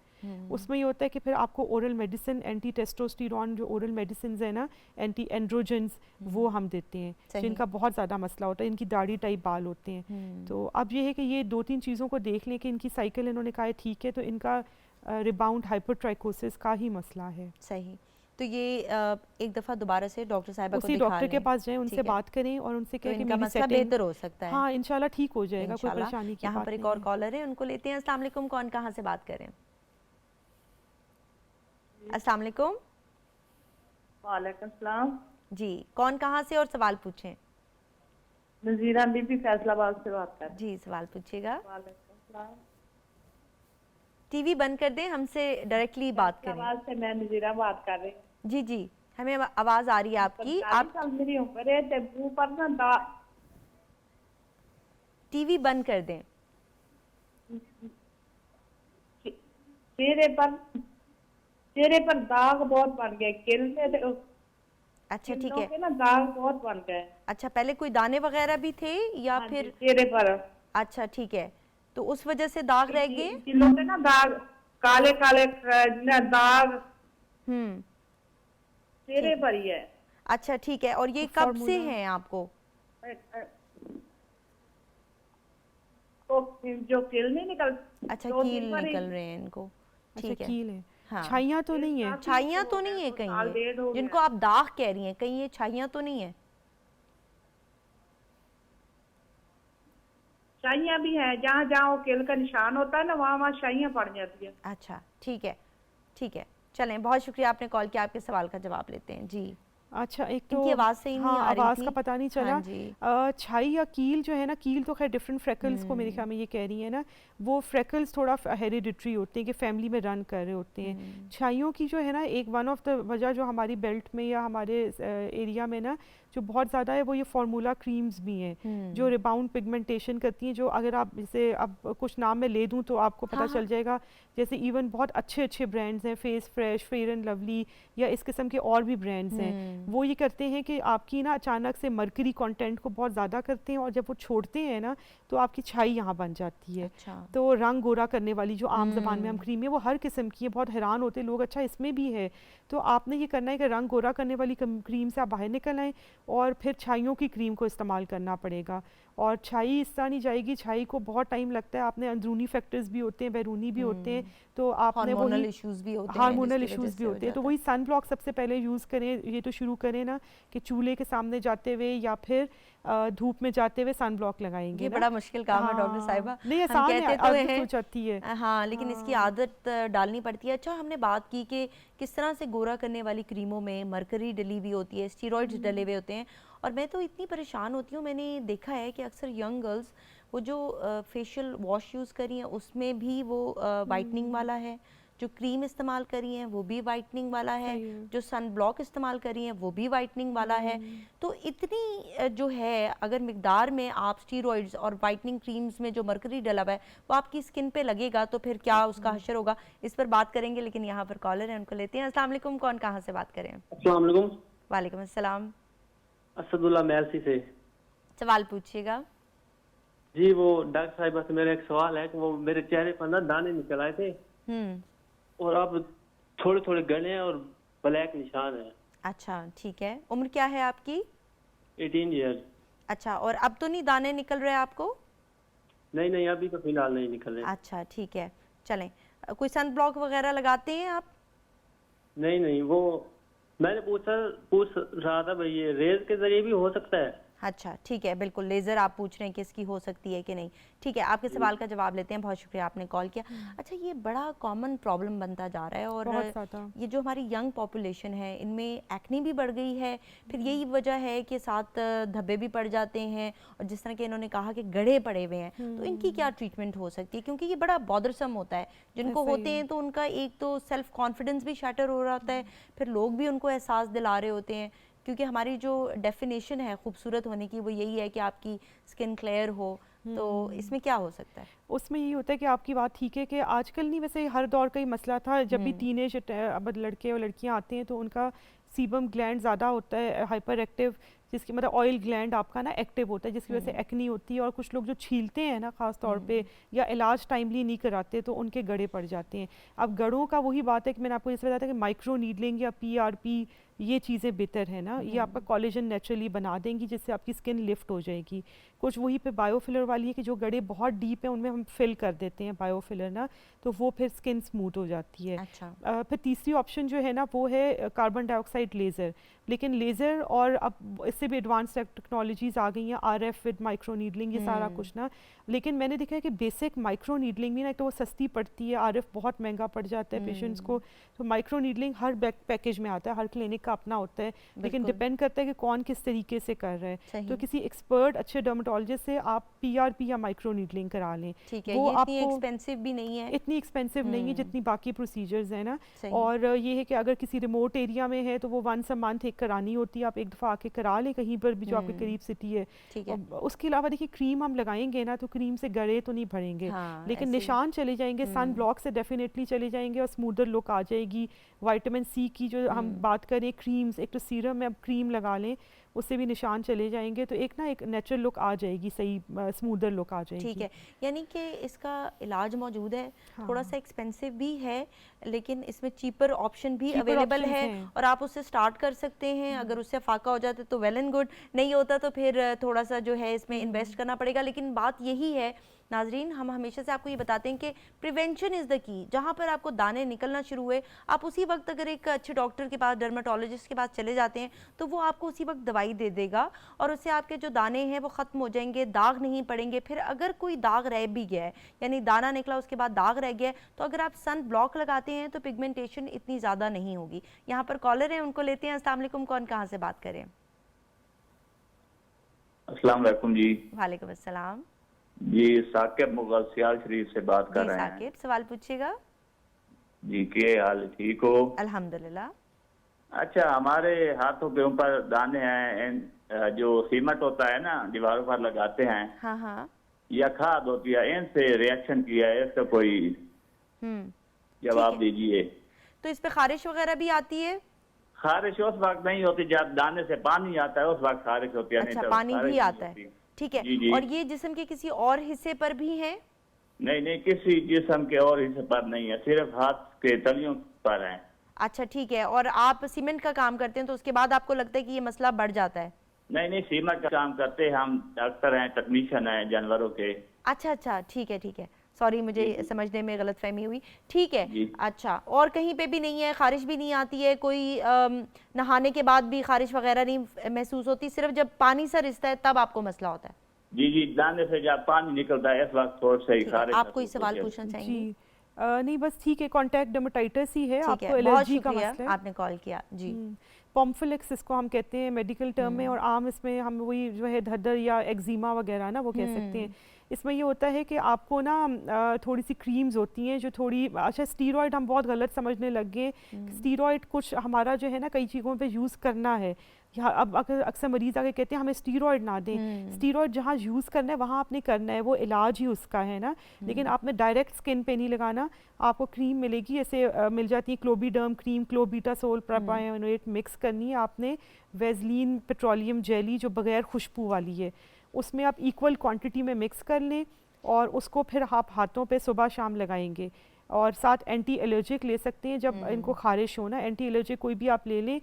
उसमें ये होता है कि फिर आपको ओरल मेडिसिन, एंटी टेस्टोस्टेरोन जो ओरल मेडिसिन है ना, एंटी एंड्रोजेंस, वो हम देते हैं जिनका बहुत ज़्यादा मसला होता है, इनकी दाढ़ी टाइप बाल होते हैं। तो अब ये है कि ये 2-3 चीज़ों को देख लें कि इनकी साइकिल इन्होंने कहा है ठीक है, तो इनका रिबाउंड हाइपरट्राइकोसिस का ही मसला है। सही। तो ये एक दफ़ा दोबारा से डॉक्टर साहिबा को दिखा लें, डॉक्टर के पास जाएं, उनसे बात करें और उनसे कहें कि मेरी मसला बेहतर हो सकता है। हाँ, इंशाल्लाह ठीक हो जाएगा, कोई परेशानी की बात नहीं। यहाँ पर एक और कॉलर है, उनको लेते हैं। अस्सलाम वालेकुम, कौन कहाँ से बात करें? अस्सलाम वालेकुम। वालेकुम सलाम। जी, कौन कहाँ से और सवाल पूछें? नजीरा बीबी फैसलाबाद से बात कर रही जी, सवाल पूछिएगा। हूँ। वालेकुम सलाम। टीवी बंद कर दें, हमसे डायरेक्टली बात करें। फैसलाबाद से मैं नजीरा बात कर रही हूँ। जी जी, हमें आवाज़ आ रही है आपकी। 45 आप साल मेरी उम्र है ते मुंह पर ना टीवी बंद कर दें। चेहरे पर दाग बहुत बन गए, किल में अच्छा ठीक किलों है। के ना दाग बहुत बन गए। अच्छा, पहले कोई दाने वगैरह भी थे या हाँ जी, फिर? चेहरे पर अच्छा ठीक है, तो उस वजह से दाग रह गए? किलों पे ना दाग, काले काले ना दाग हम्म, चेहरे पर ही है। अच्छा ठीक है। और ये कब से हैं आपको? तो जो किल नहीं निकल, अच्छा, दो कील दिन पर ही- निकल रहे हैं इनको। अच्छा ठीक है। कील है, हाँ, छाइयाँ तो नहीं है? छाइयाँ तो नहीं है कहीं साल ये? डेढ़ हो जिनको गया। आप दाग कह रही हैं, कहीं ये छाइयाँ तो नहीं है? शाइयाँ भी हैं, जहाँ जहाँ वो किल का निशान होता है ना, वहाँ वहाँ शाइयाँ पड़ जाती है। अच्छा ठीक है, ठीक है। चलें, बहुत शुक्रिया आपने कॉल किया, आपके सवाल का जवाब लेते हैं। जी, अच्छा, एक तो इनकी आवाज़ सही नहीं हाँ, आ रही आवाज़ थी। का पता नहीं चला। हाँ जी। छाई या कील जो है ना, कील तो खैर डिफरेंट फ्रेकल्स को मेरे ख्याल में ये कह रही है ना, वो फ्रेकल्स थोड़ा हेरिडिटरी होते हैं कि फैमिली में रन कर रहे होते हैं। छाइयों की जो है ना, एक वन ऑफ द वजह जो हमारी बेल्ट में या हमारे एरिया में ना जो बहुत ज़्यादा है, वो ये फार्मूला क्रीम्स भी हैं जो रिबाउंड पिगमेंटेशन करती हैं। जो अगर आप जैसे अब कुछ नाम मैं ले दूँ तो आपको पता चल जाएगा, जैसे इवन बहुत अच्छे अच्छे ब्रांड्स हैं, face fresh, fair and lovely या इस किस्म के और भी ब्रांड्स हैं। वो ये करते हैं कि आपकी ना अचानक से मर्करी कंटेंट को बहुत ज़्यादा करते हैं, और जब वो छोड़ते हैं ना तो आपकी छाई यहाँ बन जाती है। अच्छा। तो रंग गोरा करने वाली जो आम ज़बान में हम क्रीम है, वो हर किस्म की है। बहुत हैरान होते हैं लोग, अच्छा इसमें भी है। तो आपने ये करना है कि रंग गोरा करने वाली क्रीम से आप बाहर निकल आएँ और फिर छाइयों की क्रीम को इस्तेमाल करना पड़ेगा। और छाई इस तरह नहीं जाएगी, छाई को बहुत टाइम लगता है। आपने अंदरूनी फैक्टर्स भी होते हैं, बैरूनी भी होते हैं, तो आपने हार्मोनल वही इश्यूज भी होते हैं, हार्मोनल जिसकी वजह इश्यूज भी से हो होते हैं। तो जाता वही सन ब्लॉक सबसे पहले यूज़ करें, ये तो शुरू करें ना कि चूल्हे के सामने जाते हुए या फिर धूप में जाते हुए सन ब्लॉक लगाएंगे। ये ना बड़ा मुश्किल काम है डॉक्टर साहिबा। नहीं, हम आसान है, कहते तो आदत हैं हो जाती है। हाँ, लेकिन इसकी आदत डालनी पड़ती है। अच्छा, हमने बात की कि किस तरह से गोरा करने वाली क्रीमों में मरकरी डली हुई होती है, स्टीरॉइड्स डले हुए होते हैं। और मैं तो इतनी परेशान होती हूँ, मैंने देखा है कि अक्सर यंग गर्ल्स वो जो फेशियल वॉश यूज़ करी हैं उसमें भी वो वाइटनिंग वाला है, जो क्रीम इस्तेमाल करी हैं वो भी वाइटनिंग वाला है, जो सन ब्लॉक इस्तेमाल करी हैं वो भी वाइटनिंग वाला है। तो इतनी जो है, अगर मिकदार में आप स्टीरॉइड्स और वाइटनिंग क्रीम्स में जो मरकरी डला हुआ है वो आपकी स्किन पे लगेगा तो फिर क्या उसका हशर होगा, इस पर बात करेंगे। लेकिन यहाँ पर कॉलर है, उनको लेते हैं। अस्सलाम वालेकुम, कौन कहाँ से बात करें? अस्सलाम वालेकुम। वालेकुम अस्सलाम। असदुल्ला मैलसी से। सवाल पूछिएगा। जी, वो डॉक्टर साहिबा से मेरा एक सवाल है कि वो मेरे चेहरे पर ना दाने निकल आए थे और अब थोड़े थोड़े गने और ब्लैक निशान है। अच्छा ठीक है, उम्र क्या है आपकी? 18 ईयर। अच्छा, और अब तो नहीं दाने निकल रहे आपको? नहीं नहीं, अभी तो फिलहाल नहीं निकल रहे। अच्छा ठीक है, चलें। कोई सन ब्लॉक वगैरह लगाते हैं आप? नहीं नहीं, वो मैंने पूछ रहा था भाई, ये रेज के जरिए भी हो सकता है? अच्छा ठीक है, बिल्कुल। लेज़र आप पूछ रहे हैं कि इसकी हो सकती है कि नहीं। ठीक है, आपके सवाल का जवाब लेते हैं। बहुत शुक्रिया आपने कॉल किया। अच्छा, ये बड़ा कॉमन प्रॉब्लम बनता जा रहा है और ये जो हमारी यंग पॉपुलेशन है इनमें एक्ने भी बढ़ गई है। फिर यही वजह है कि साथ धब्बे भी पड़ जाते हैं और जिस तरह के इन्होंने कहा कि गड़े पड़े हुए हैं, तो इनकी क्या ट्रीटमेंट हो सकती है? क्योंकि ये बड़ा बॉदरसम होता है। जिनको होते हैं तो उनका एक तो सेल्फ कॉन्फिडेंस भी शैटर हो रहा होता है, फिर लोग भी उनको एहसास दिला रहे होते हैं। क्योंकि हमारी जो डेफिनेशन है खूबसूरत होने की वो यही है कि आपकी स्किन क्लियर हो। तो इसमें क्या हो सकता है? उसमें ये होता है कि आपकी बात ठीक है कि आजकल नहीं, वैसे हर दौर का ही मसला था। जब भी टीनेज अब लड़के और लड़कियां आते हैं तो उनका सीबम ग्लैंड ज़्यादा होता है, हाइपर एक्टिव, जिसकी मतलब ऑयल ग्लैंड आपका ना एक्टिव होता है, जिसकी वजह से एक्नी होती है। और कुछ लोग जो छीलते हैं ना ख़ास तौर पे या इलाज टाइमली नहीं कराते तो उनके गड़े पड़ जाते हैं। अब गड़ों का वही बात है कि मैंने आपको जैसे बताया था कि माइक्रो नीडलिंग या PRP ये चीज़ें बेहतर है ना, ये आपका कोलेजन नेचुरली बना देंगी जिससे आपकी स्किन लिफ्ट हो जाएगी। कुछ वही पे बायोफिलर वाली है कि जो गड़े बहुत डीप हैं उनमें हम फिल कर देते हैं बायोफिलर ना, तो वो फिर स्किन स्मूथ हो जाती है। फिर तीसरी ऑप्शन जो है ना वो है कार्बन डाइऑक्साइड लेज़र। लेकिन लेज़र और अब इससे भी एडवांस टेक्नोलॉजीज़ आ गई हैं, RF विद माइक्रो नीडलिंग, ये सारा कुछ ना। लेकिन मैंने देखा है कि बेसिक माइक्रो नीडलिंग भी ना, तो वो सस्ती पड़ती है, RF बहुत महंगा पड़ जाता है पेशेंट्स को, तो माइक्रो नीडलिंग हर पैकेज में आता है, हर क्लिनिक का अपना होता है, लेकिन डिपेंड करता है कि कौन किस तरीके से कर रहा है। तो किसी एक्सपर्ट अच्छे डर्मेटोलॉजिस्ट से आप PRP या माइक्रो नीडलिंग करा लें। ठीक है, वो इतनी एक्सपेंसिव भी नहीं है, इतनी एक्सपेंसिव नहीं है जितनी बाकी प्रोसीजर्स है ना। और ये है कि अगर किसी रिमोट एरिया में है तो वो वंस अ मंथ एक करानी होती है, आप एक दफ़ा आके करा लें कहीं पर भी जो आपके करीब सिटी है। उसके अलावा देखिए क्रीम हम लगाएंगे ना तो क्रीम से गड़े तो नहीं भरेंगे, लेकिन निशान चले जाएंगे, सन ब्लॉक से डेफिनेटली चले जाएंगे और स्मूदर लुक आ जाएगी। विटामिन C की जो हम बात करें, क्रीम्स, एक तो सीरम में आप क्रीम लगा लें, उससे भी निशान चले जाएंगे, तो एक ना एक नेचुरल लुक आ जाएगी, सही स्मूदर लुक आ जाएगी। ठीक है, यानी कि इसका इलाज मौजूद है, थोड़ा सा एक्सपेंसिव भी है, लेकिन इसमें चीपर ऑप्शन भी अवेलेबल है और आप उससे स्टार्ट कर सकते हैं। अगर उससे फाका हो जाता है तो वेल एंड गुड, नहीं होता तो फिर थोड़ा सा जो है इसमें इन्वेस्ट करना पड़ेगा। लेकिन बात यही है नाजरीन, हम हमेशा से आपको ये बताते हैं कि प्रिवेंशन इज़ द की। जहाँ पर आपको दाने निकलना शुरू हुए, आप उसी वक्त अगर एक अच्छे डॉक्टर के पास, डर्मेटोलॉजिस्ट के पास चले जाते हैं तो वो आपको उसी वक्त दवाई दे देगा और उससे आपके जो दाने हैं वो ख़त्म हो जाएंगे, दाग नहीं पड़ेंगे। फिर अगर कोई दाग रह भी गया है, यानी दाना निकला उसके बाद दाग रह गया है, तो अगर आप सन ब्लॉक लगाते हैं तो पिगमेंटेशन इतनी ज़्यादा नहीं होगी। यहाँ पर कॉलर हैं, उनको लेते हैं। अस्सलाम वालेकुम, कौन कहाँ से बात करें? अस्सलाम वालेकुम जी। वालेकुम अस्सलाम जी, साकिब मुगल सियाल शरीफ से बात कर रहे हैं। साकिब, सवाल पूछिएगा जी, क्या हाल, ठीक हो? अल्हम्दुलिल्लाह। अच्छा, हमारे हाथों के ऊपर दाने हैं, जो सीमेंट होता है ना दीवारों पर लगाते हैं, हाँ हाँ, या खाद होती है, इनसे रिएक्शन किया है, इसका कोई जवाब दीजिए। तो इस पे खारिश वगैरह भी आती है? खारिश उस वक्त नहीं होती जब दाने से पानी आता है, उस वक्त खारिश होती है। अच्छा, पानी भी आता है, ठीक है। जी, जी। और ये जिस्म के किसी और हिस्से पर भी है? नहीं नहीं, किसी जिस्म के और हिस्से पर नहीं है, सिर्फ हाथ के तलियों पर है। अच्छा ठीक है, और आप सीमेंट का काम करते हैं तो उसके बाद आपको लगता है कि ये मसला बढ़ जाता है? नहीं नहीं, सीमेंट का काम करते हैं हम, डॉक्टर हैं, टेक्नीशियन हैं जानवरों के। अच्छा अच्छा, ठीक है ठीक है, सॉरी मुझे समझने में गलतफहमी हुई। ठीक है, अच्छा, और कहीं पे भी नहीं है, खारिश भी नहीं आती है, कोई नहाने के बाद भी खारिश वगैरह नहीं महसूस होती, सिर्फ जब पानी सा रिसता है तब आपको मसला होता है? जी जी, दाने से जब पानी निकलता है इस वक्त थोड़ा सा ही खारिश। आप कोई सवाल पूछना चाहेंगे? नहीं बस ठीक है, कॉन्टैक्ट डर्मेटाइटिस ही है, आपको एलर्जी का मसला है, आपने कॉल किया जी। पॉम्फिलिक्स इसको हम कहते हैं मेडिकल टर्म में, और आम इसमें हम वही जो है धद्दर या एक्जिमा वगैरह ना वो कह सकते हैं। इसमें ये होता है कि आपको ना थोड़ी सी क्रीम्स होती हैं जो थोड़ी, अच्छा स्टीरॉयड हम बहुत गलत समझने लग गए। स्टीरॉयड कुछ हमारा जो है ना कई चीज़ों पे यूज़ करना है, अब अक्सर मरीज आके कहते हैं हमें स्टीरॉयड ना दें। स्टीरॉयड जहाँ यूज़ करना है वहाँ आपने करना है, वो इलाज ही उसका है ना, लेकिन आपने डायरेक्ट स्किन पे नहीं लगाना। आपको क्रीम मिलेगी, ऐसे मिल जाती है क्लोबीडर्म क्रीम, क्लोबीटासोल प्रोपायोनेट मिक्स करनी है आपने, वेजलीन पेट्रोलियम जेली जो बगैर खुशबू वाली है, उसमें आप इक्वल क्वांटिटी में मिक्स कर लें और उसको फिर आप हाथों पे सुबह शाम लगाएंगे। और साथ एंटी एलर्जिक ले सकते हैं जब इनको खारिश हो ना, एंटी एलर्जिक कोई भी आप ले लें,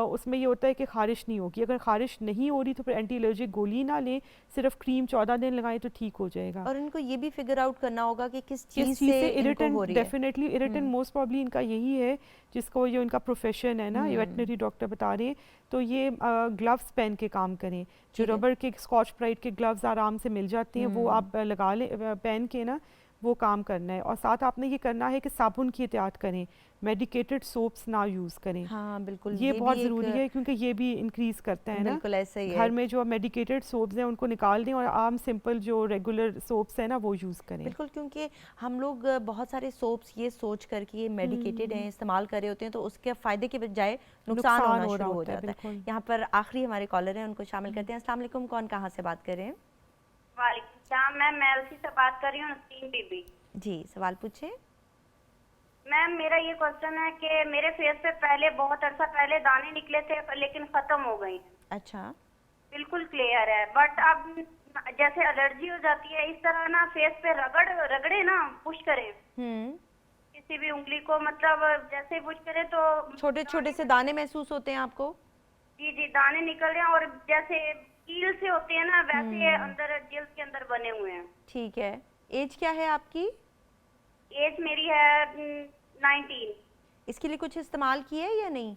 उसमें ये होता है कि खारिश नहीं होगी। अगर खारिश नहीं हो रही तो फिर एंटी एलर्जिक गोली ना लें, सिर्फ क्रीम 14 दिन लगाएं तो ठीक हो जाएगा। और इनको ये भी फिगर आउट करना होगा कि किस चीज़ से irritant, definitely irritant most probably इनका यही है, जिसको ये इनका प्रोफेशन है ना, वेटनरी डॉक्टर बता रहे हैं, तो ये ग्लव्स पहन के काम करें, जो रबर के स्कॉच ब्राइट के ग्लव्स आराम से मिल जाते हैं, वो आप लगा लें, पहन के ना वो काम करना है। और साथ आपने ये करना है कि साबुन की एहतियात करें, मेडिकेटेड सोप्स ना यूज़ करें। हाँ बिल्कुल, ये बहुत ज़रूरी है क्योंकि ये भी इंक्रीज़ करता है ना। बिल्कुल ऐसा ही है। घर में जो मेडिकेटेड सोप्स हैं उनको निकाल दें और आम सिंपल जो रेगुलर सोप्स हैं ना वो यूज़ करें। बिल्कुल, क्योंकि हम लोग बहुत सारे सोप्स ये सोच कर कि ये मेडिकेटेड हैं, इस्तेमाल कर रहे होते हैं, तो उसके फ़ायदे के बजाय नुकसान होना शुरू हो जाता है। यहाँ पर आखिरी हमारे कॉलर हैं, उनको शामिल करते हैं। अस्सलाम वालेकुम, कौन कहाँ से बात कर रहे हैं? वालेकुम सलाम, मैं मेलसी से बात कर रही हूँ, नसीम बीबी जी। सवाल पूछे मैम। मेरा ये क्वेश्चन है कि मेरे फेस पे पहले बहुत अरसा पहले दाने निकले थे लेकिन खत्म हो गई। अच्छा, बिल्कुल क्लियर है, बट अब जैसे एलर्जी हो जाती है इस तरह ना फेस पे रगड़े ना, पुश करे किसी भी उंगली को, मतलब जैसे पुश करे तो छोटे छोटे से दाने महसूस होते हैं आपको? जी जी, दाने निकल रहे हैं और जैसे कील से होते हैं ना वैसे अंदर जेल के अंदर बने हुए हैं। ठीक है, एज क्या है आपकी? एज मेरी है 19। इसके लिए कुछ इस्तेमाल किया है या नहीं?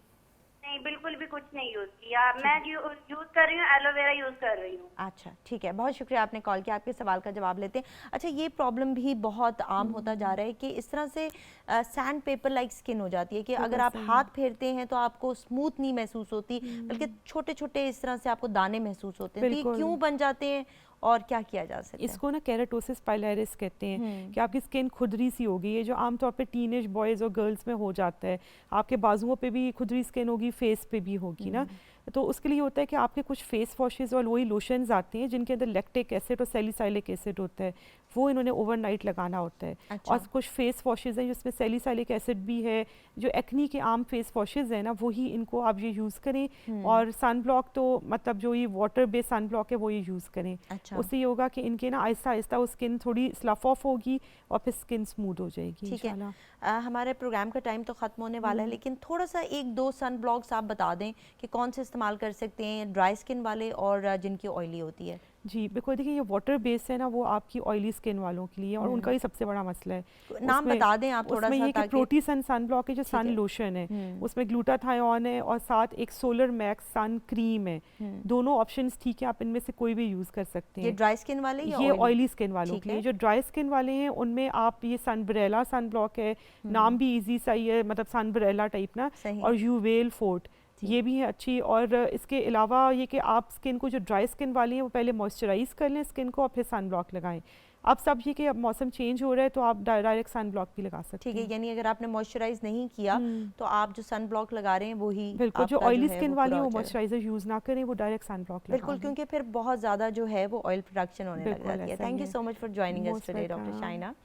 नहीं, बिल्कुल भी कुछ नहीं यूज किया। मैं यूज कर रही हूँ, एलोवेरा यूज कर रही हूँ। अच्छा, ठीक है, बहुत शुक्रिया आपने कॉल किया। आपके सवाल का जवाब लेते हैं। अच्छा, ये प्रॉब्लम भी बहुत आम होता जा रहा है कि इस तरह से सैंड पेपर लाइक स्किन हो जाती है कि अगर आप हाथ फेरते हैं तो आपको स्मूथ नहीं महसूस होती, बल्कि छोटे छोटे इस तरह से आपको दाने महसूस होते हैं। तो ये क्यों बन जाते हैं और क्या किया जा सकता है? इसको ना केराटोसिस पाइलरिस कहते हैं कि आपकी स्किन खुदरी सी होगी। ये जो आमतौर पे टीनेज बॉयज़ और गर्ल्स में हो जाता है। आपके बाजुओं पे भी खुदरी स्किन होगी, फेस पे भी होगी ना। तो उसके लिए होता है कि आपके कुछ फेस वॉशेज़ और वही लोशंस आती हैं जिनके अंदर लैक्टिक एसिड और सैलिसाइलिक एसिड होता है, वो इन्होंने ओवरनाइट लगाना होता है। अच्छा। और कुछ फेस वॉशेज़ हैं जिसमें सैलिसाइलिक एसिड भी है। जो एक्नी के आम फेस वॉशेज़ हैं ना, वही इनको आप ये यूज़ करें। और सन ब्लॉक तो मतलब जो ये वाटर बेस्ड सन ब्लॉक है वो ये यूज़ करें। अच्छा। उससे ये होगा कि इनके ना आहिस्ता आहिस्ता वो स्किन थोड़ी स्लफ ऑफ होगी और फिर स्किन स्मूथ हो जाएगी। ठीक है, हमारे प्रोग्राम का टाइम तो ख़त्म होने वाला है, लेकिन थोड़ा सा एक दो सन ब्लॉक्स आप बता दें कि कौन से इस्तेमाल कर सकते हैं, ड्राई स्किन वाले और जिनकी ऑयली होती है। जी बिल्कुल, देखिए ये वाटर बेस है ना, वो आपकी ऑयली स्किन वालों के लिए और उनका ही सबसे बड़ा मसला है। नाम बता दें आप थोड़ा सा। उसमें ये कि प्रोटीसन सन ब्लॉक है जो सन लोशन है, उसमें ग्लूटाथायोन है और साथ एक सोलर मैक्स सन क्रीम है। दोनों ऑप्शंस ठीक है, आप इनमें से कोई भी यूज़ कर सकते हैं। ये ड्राई स्किन वाले या ये ऑयली स्किन वालों के लिए। जो ड्राई स्किन वाले हैं उनमें आप ये सनब्रेला सन ब्लॉक है, नाम भी ईजी सा ही है, मतलब सनब्रेला टाइप ना, और यूवेल फोर्ट ये भी है अच्छी। और इसके अलावा ये कि आप स्किन को, जो ड्राई स्किन वाली हैं वो पहले मॉइस्चराइज कर लें स्किन को और फिर सन ब्लॉक लगाएं। अब सब ये कि अब मौसम चेंज हो रहा है तो आप डायरेक्ट सन ब्लॉक भी लगा सकते हैं। ठीक है, यानी अगर आपने मॉइस्चराइज नहीं किया तो आप जो सन ब्लॉक लगा रहे हैं वही बिल्कुल, जो ऑयली स्किन वाली है वो मॉइस्चराइजर यूज ना करें, वो डायरेक्ट सन ब्लॉक लगाएं। बिल्कुल, क्योंकि फिर बहुत ज़्यादा जो है वो ऑयल प्रोडक्शन होने लग जाती है। Thank you so much for joining us today doctor Shaina.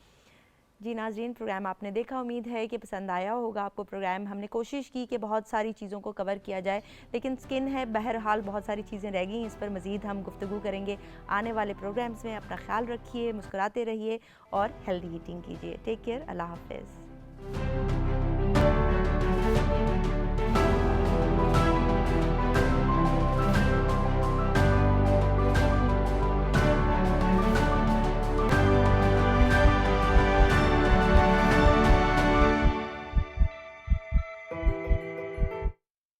जी नाज़रीन, प्रोग्राम आपने देखा, उम्मीद है कि पसंद आया होगा आपको प्रोग्राम। हमने कोशिश की कि बहुत सारी चीज़ों को कवर किया जाए, लेकिन स्किन है, बहरहाल बहुत सारी चीज़ें रह गई, इस पर मज़ीद हम गुफ्तगू करेंगे आने वाले प्रोग्राम्स में। अपना ख्याल रखिए, मुस्कुराते रहिए और हेल्दी ईटिंग कीजिए। टेक केयर, अल्लाह हाफ़िज़।